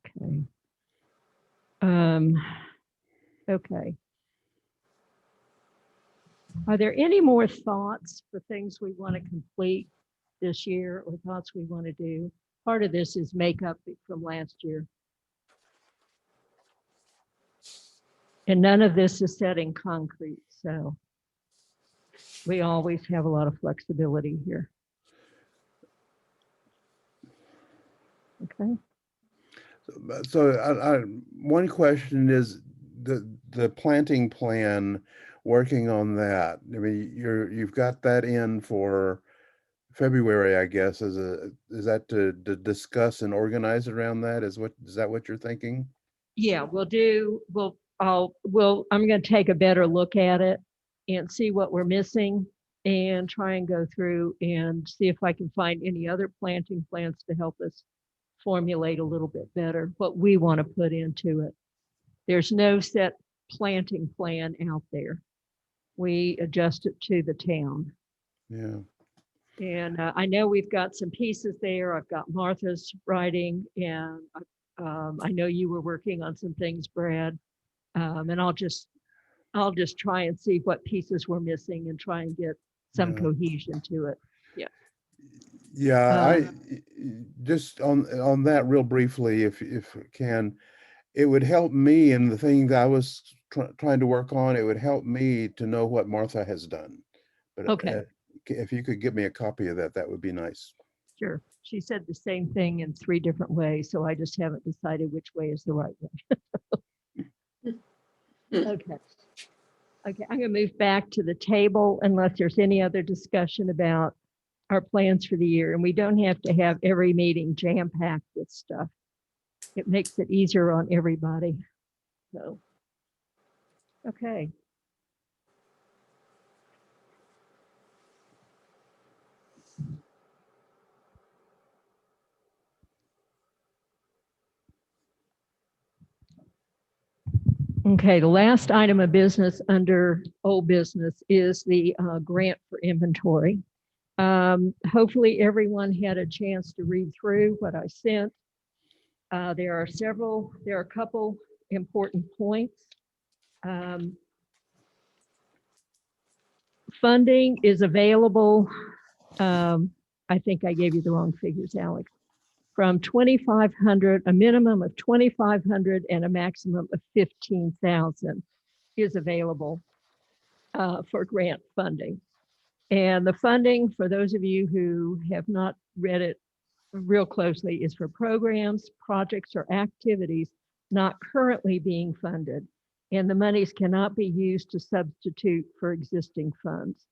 Okay. Okay. Are there any more thoughts for things we want to complete this year or thoughts we want to do? Part of this is makeup from last year. And none of this is set in concrete, so we always have a lot of flexibility here. Okay. So one question is the planting plan, working on that. I mean, you've got that in for February, I guess. Is that to discuss and organize around that? Is that what you're thinking? Yeah, I'm going to take a better look at it and see what we're missing and try and go through and see if I can find any other planting plans to help us formulate a little bit better what we want to put into it. There's no set planting plan out there. We adjust it to the town. Yeah. And I know we've got some pieces there. I've got Martha's writing, and I know you were working on some things, Brad, and I'll just try and see what pieces we're missing and try and get some Yeah. cohesion to it. Yeah, Um, just on that real briefly, if I can, it would help me in the thing that I was trying to work on. It would help me to know what Martha has done. But Okay. if you could give me a copy of that, that would be nice. Sure. She said the same thing in 3 different ways, so I just haven't decided which way is the right way. Okay. Okay, I'm going to move back to the table unless there's any other discussion about our plans for the year. And we don't have to have every meeting jam-packed with stuff. It makes it easier on everybody. So, okay. Okay, the last item of business under old business is the grant for inventory. Hopefully everyone had a chance to read through what I sent. There are a couple important points. Funding is available. I think I gave you the wrong figures, Alex. From 2,500, a minimum of 2,500 and a maximum of 15,000 is available for grant funding. And the funding, for those of you who have not read it real closely, is for programs, projects, or activities not currently being funded. And the monies cannot be used to substitute for existing funds.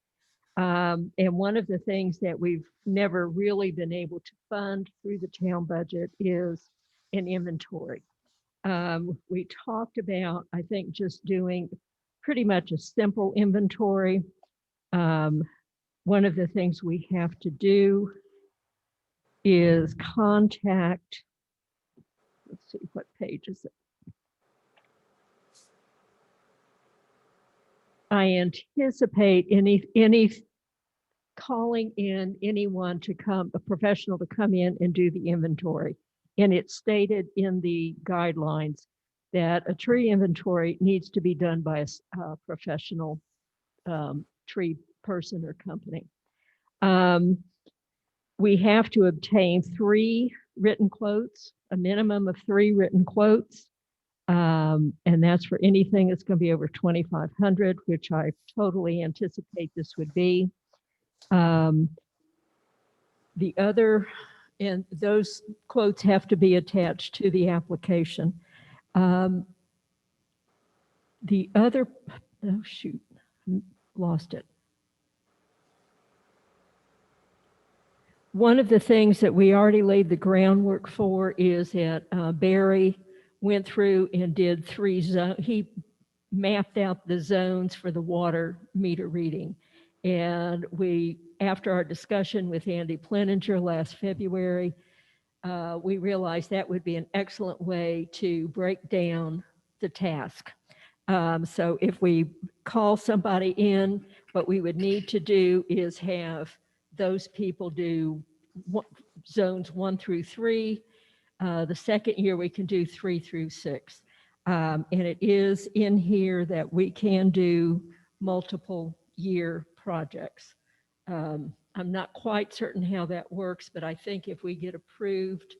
And one of the things that we've never really been able to fund through the town budget is an inventory. We talked about, I think, just doing pretty much a simple inventory. One of the things we have to do is contact, let's see, what page is it? I anticipate any calling in anyone to come, a professional to come in and do the inventory. And it's stated in the guidelines that a tree inventory needs to be done by a professional tree person or company. We have to obtain 3 written quotes, a minimum of 3 written quotes. And that's for anything that's going to be over 2,500, which I totally anticipate this would be. The other, and those quotes have to be attached to the application. The other, oh shoot, lost it. One of the things that we already laid the groundwork for is that Barry went through and did 3 zones. He mapped out the zones for the water meter reading. And we, after our discussion with Andy Pleninger last February, we realized that would be an excellent way to break down the task. So if we call somebody in, what we would need to do is have those people do zones 1 through 3. The second year we can do 3 through 6. And it is in here that we can do multiple year projects. I'm not quite certain how that works, but I think if we get approved,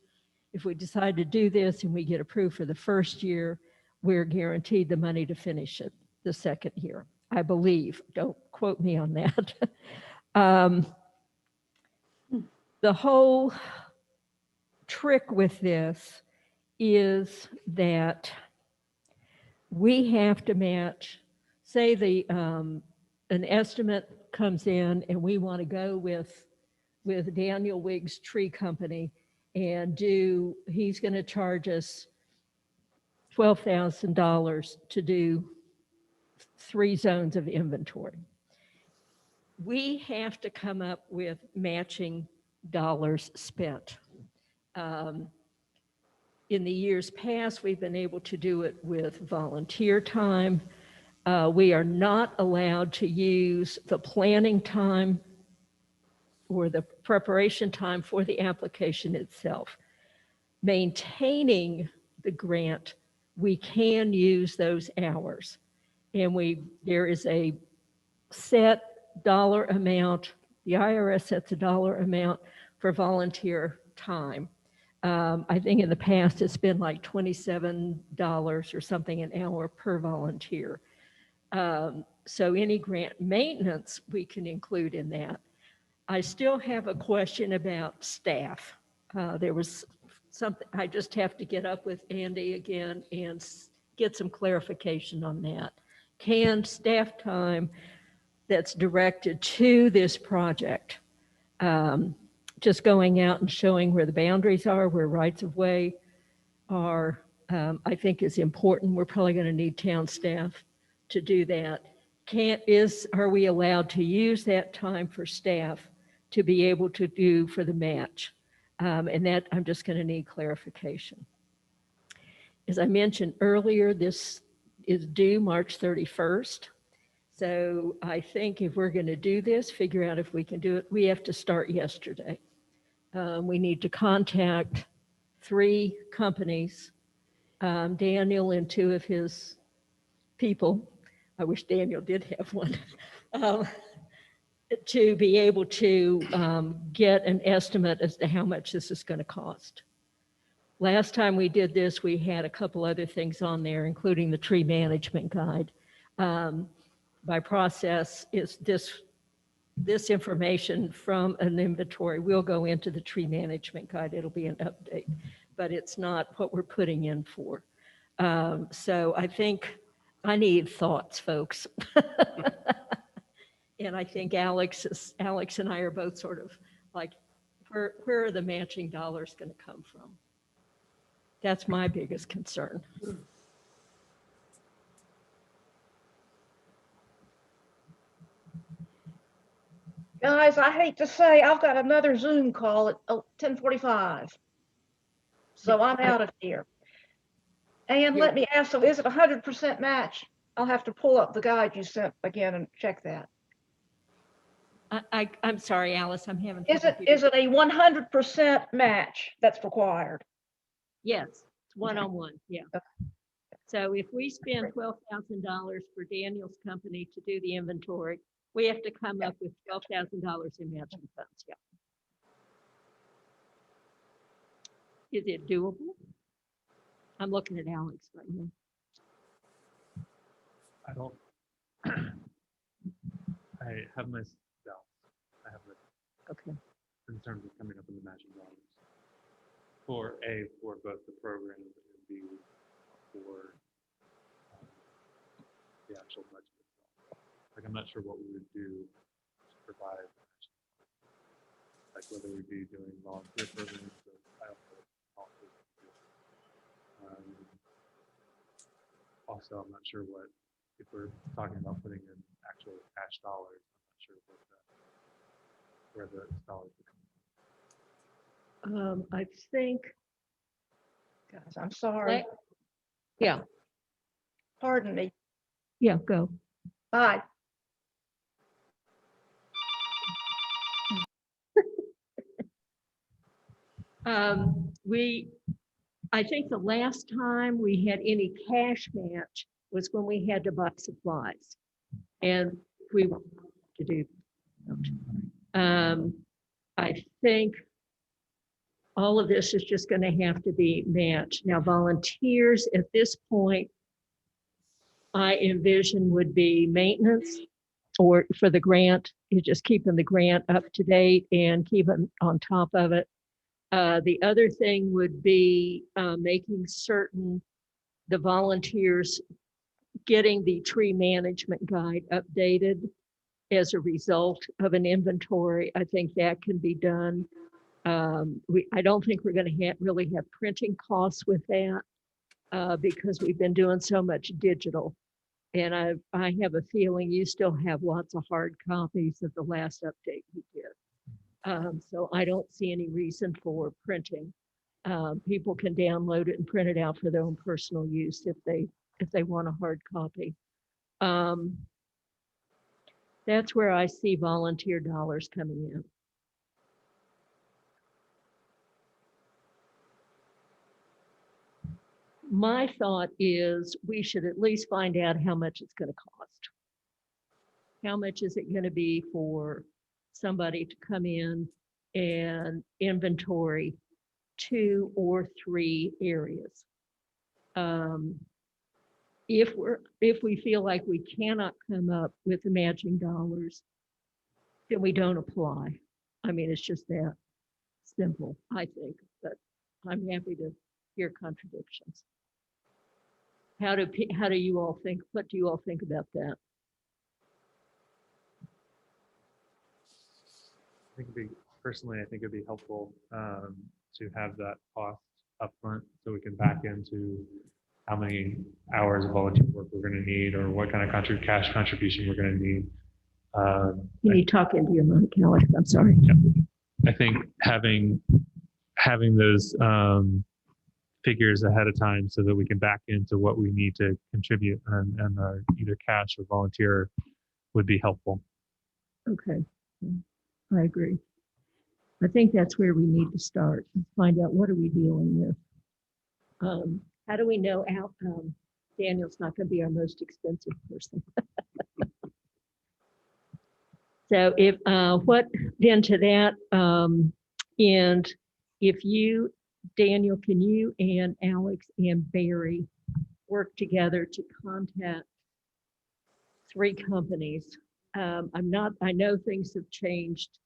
if we decide to do this and we get approved for the first year, we're guaranteed the money to finish it the second year, I believe. Don't quote me on that. The whole trick with this is that we have to match, say an estimate comes in and we want to go with Daniel Wigg's tree company and he's going to charge us $12,000 to do 3 zones of inventory. We have to come up with matching dollars spent. In the years past, we've been able to do it with volunteer time. We are not allowed to use the planning time or the preparation time for the application itself. Maintaining the grant, we can use those hours. And there is a set dollar amount. The IRS sets a dollar amount for volunteer time. I think in the past it's been like $27 or something an hour per volunteer. So any grant maintenance we can include in that. I still have a question about staff. There was something, I just have to get up with Andy again and get some clarification on that. Can staff time that's directed to this project, just going out and showing where the boundaries are, where rights of way are, I think is important. We're probably going to need town staff to do that. Are we allowed to use that time for staff to be able to do for the match? And that I'm just going to need clarification. As I mentioned earlier, this is due March 31st. So I think if we're going to do this, figure out if we can do it, we have to start yesterday. We need to contact 3 companies, Daniel and 2 of his people. I wish Daniel did have one. To be able to get an estimate as to how much this is going to cost. Last time we did this, we had a couple other things on there, including the tree management guide. By process, is this information from an inventory will go into the tree management guide. It'll be an update, but it's not what we're putting in for. So I think I need thoughts, folks. And I think Alex and I are both sort of like, where are the matching dollars going to come from? That's my biggest concern. Guys, I hate to say, I've got another Zoom call at 10:45. So I'm out of here. And let me ask, so is it 100% match? I'll have to pull up the guide you sent again and check that. I'm sorry, Alice, I'm having. Is it a 100% match that's required? Yes, it's one-on-one, yeah. So if we spend $12,000 for Daniel's company to do the inventory, we have to come up with $12,000 in matching funds, yeah. Is it doable? I'm looking at Alex right now. I don't. I have my doubts. I have my Okay. in terms of coming up with the matching dollars for both the programs and B for the actual budget itself. Like I'm not sure what we would do to provide matching dollars. Like whether we'd be doing volunteer programs or I don't know what policies we do. Also, I'm not sure what if we're talking about putting in actual cash dollars. I'm not sure where the dollars would come from. I think. Guys, I'm sorry. Yeah. Pardon me. Yeah, go. Bye. I think the last time we had any cash match was when we had to buy supplies. And we want to do. I think all of this is just going to have to be matched. Now, volunteers at this point, I envision would be maintenance or for the grant, you just keeping the grant up to date and keeping on top of it. The other thing would be making certain the volunteers getting the tree management guide updated as a result of an inventory. I think that can be done. I don't think we're going to really have printing costs with that because we've been doing so much digital. And I have a feeling you still have lots of hard copies of the last update we did. So I don't see any reason for printing. People can download it and print it out for their own personal use if they want a hard copy. That's where I see volunteer dollars coming in. my thought is we should at least find out how much it's going to cost. How much is it going to be for somebody to come in and inventory 2 or 3 areas? If we feel like we cannot come up with the matching dollars, then we don't apply. I mean, it's just that simple, I think, but I'm happy to hear contradictions. How do you all think? What do you all think about that? Personally, I think it'd be helpful to have that cost upfront so we can back into how many hours of volunteer work we're going to need or what kind of cash contribution we're going to need. You need to talk into your mic, Alex. I'm sorry. I think having those figures ahead of time so that we can back into what we need to contribute and our either cash or volunteer would be helpful. Okay, I agree. I think that's where we need to start. Find out what are we dealing with. How do we know Daniel's not going to be our most expensive person? So if what then to that, and if you, Daniel, can you and Alex and Barry work together to contact 3 companies? I know things have changed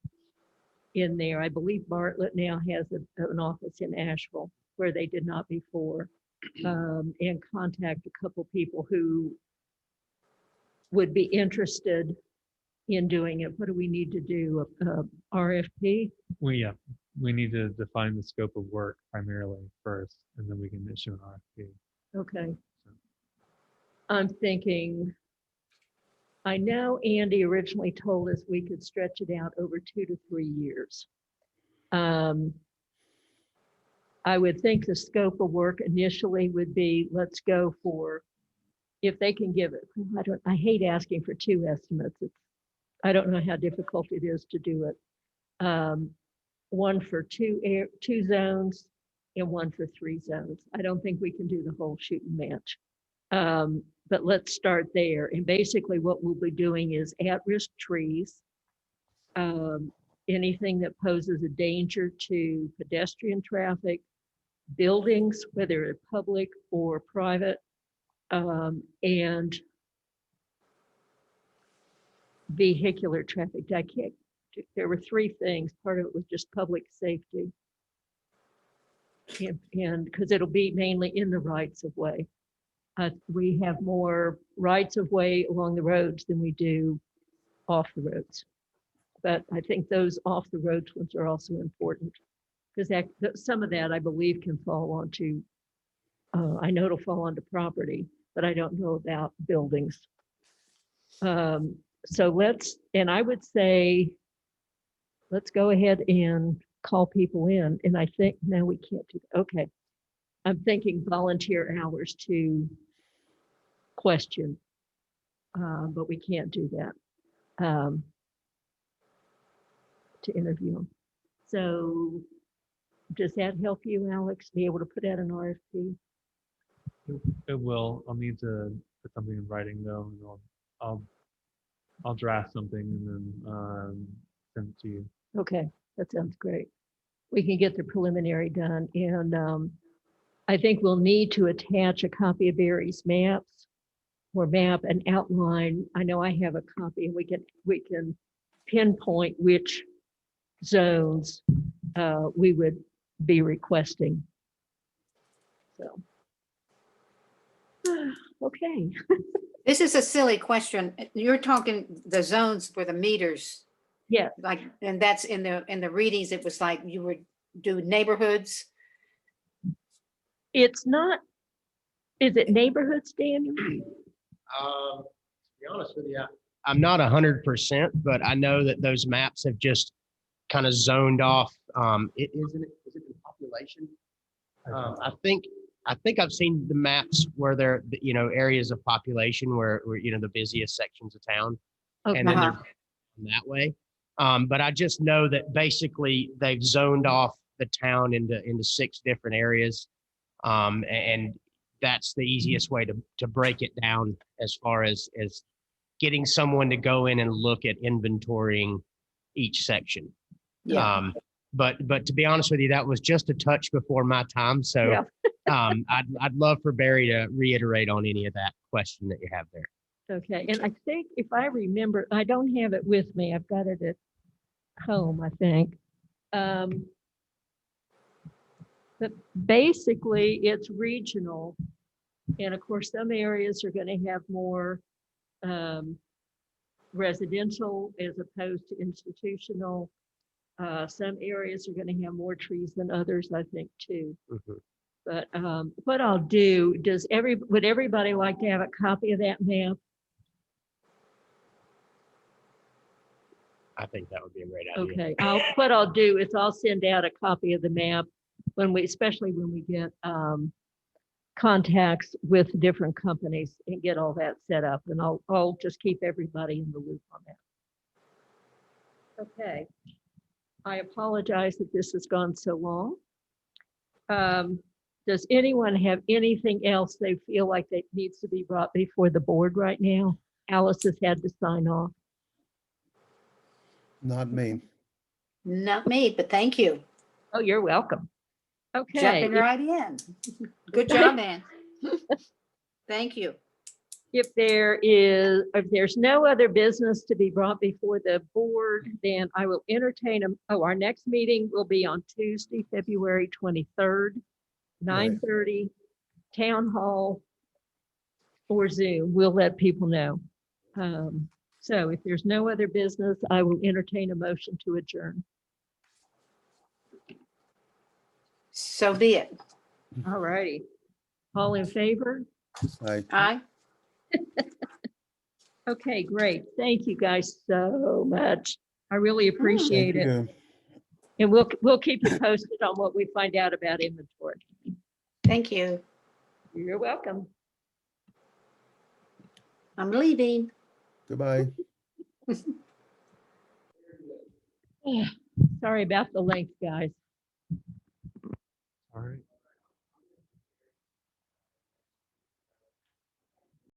in there. I believe Bartlett now has an office in Asheville where they did not before, and contact a couple people who would be interested in doing it. What do we need to do? RFP? We need to define the scope of work primarily first, and then we can issue an RFP. Okay. I'm thinking, I know Andy originally told us we could stretch it out over 2 to 3 years. I would think the scope of work initially would be, let's go for, if they can give it, I hate asking for 2 estimates. I don't know how difficult it is to do it. One for 2 zones and one for 3 zones. I don't think we can do the whole shoot and match. But let's start there. And basically what we'll be doing is at-risk trees, anything that poses a danger to pedestrian traffic, buildings, whether it's public or private, and vehicular traffic. There were 3 things. Part of it was just public safety. And because it'll be mainly in the rights of way. We have more rights of way along the roads than we do off the roads. But I think those off the roads ones are also important because some of that I believe can fall onto, I know it'll fall onto property, but I don't know about buildings. So and I would say, let's go ahead and call people in. And I think, no, we can't do that. Okay. I'm thinking volunteer hours to question, but we can't do that, to interview them. So does that help you, Alex, be able to put out an RFP? It will. I'll need to put something in writing though, and I'll draft something and then send it to you. Okay, that sounds great. We can get the preliminary done, and I think we'll need to attach a copy of Barry's maps or map and outline. I know I have a copy, and we can pinpoint which zones we would be requesting. So, okay. This is a silly question. You're talking the zones for the meters, Yeah, like, and that's in the readings, it was like you would do neighborhoods. it's not, is it neighborhoods, Daniel? To be honest with you, I'm not 100%, but I know that those maps have just kind of zoned off. Is it in population? I think I've seen the maps where they're, areas of population where the busiest sections of town, Okay. and then they're that way. But I just know that basically they've zoned off the town into 6 different areas. And that's the easiest way to break it down as far as getting someone to go in and look at inventorying each section. Yeah. But to be honest with you, that was just a touch before my time. So Yeah. I'd love for Barry to reiterate on any of that question that you have there. Okay, and I think if I remember, I don't have it with me. I've got it at home, I think. But basically, it's regional. And of course, some areas are going to have more residential as opposed to institutional. Some areas are going to have more trees than others, I think, too. Mhm. But what I'll do, would everybody like to have a copy of that map? I think that would be a great idea. Okay, what I'll do is I'll send out a copy of the map especially when we get contacts with different companies and get all that set up, and I'll just keep everybody in the loop on that. Okay. I apologize that this has gone so long. Does anyone have anything else they feel like that needs to be brought before the board right now? Alice has had to sign off. Not me. Not me, but thank you. Oh, you're welcome. Okay. Jumping right in. Good job, Ann. Thank you. If there's no other business to be brought before the board, then I will entertain our next meeting will be on Tuesday, February 23rd, 9:30, Town Hall or Zoom. We'll let people know. So if there's no other business, I will entertain a motion to adjourn. So be it. All righty. All in favor? Aye. Okay, great. Thank you guys so much. I really Thank appreciate it. you. And we'll keep you posted on what we find out about inventory. Thank you. You're welcome. I'm leaving. Goodbye. Sorry about the length, guys. All right.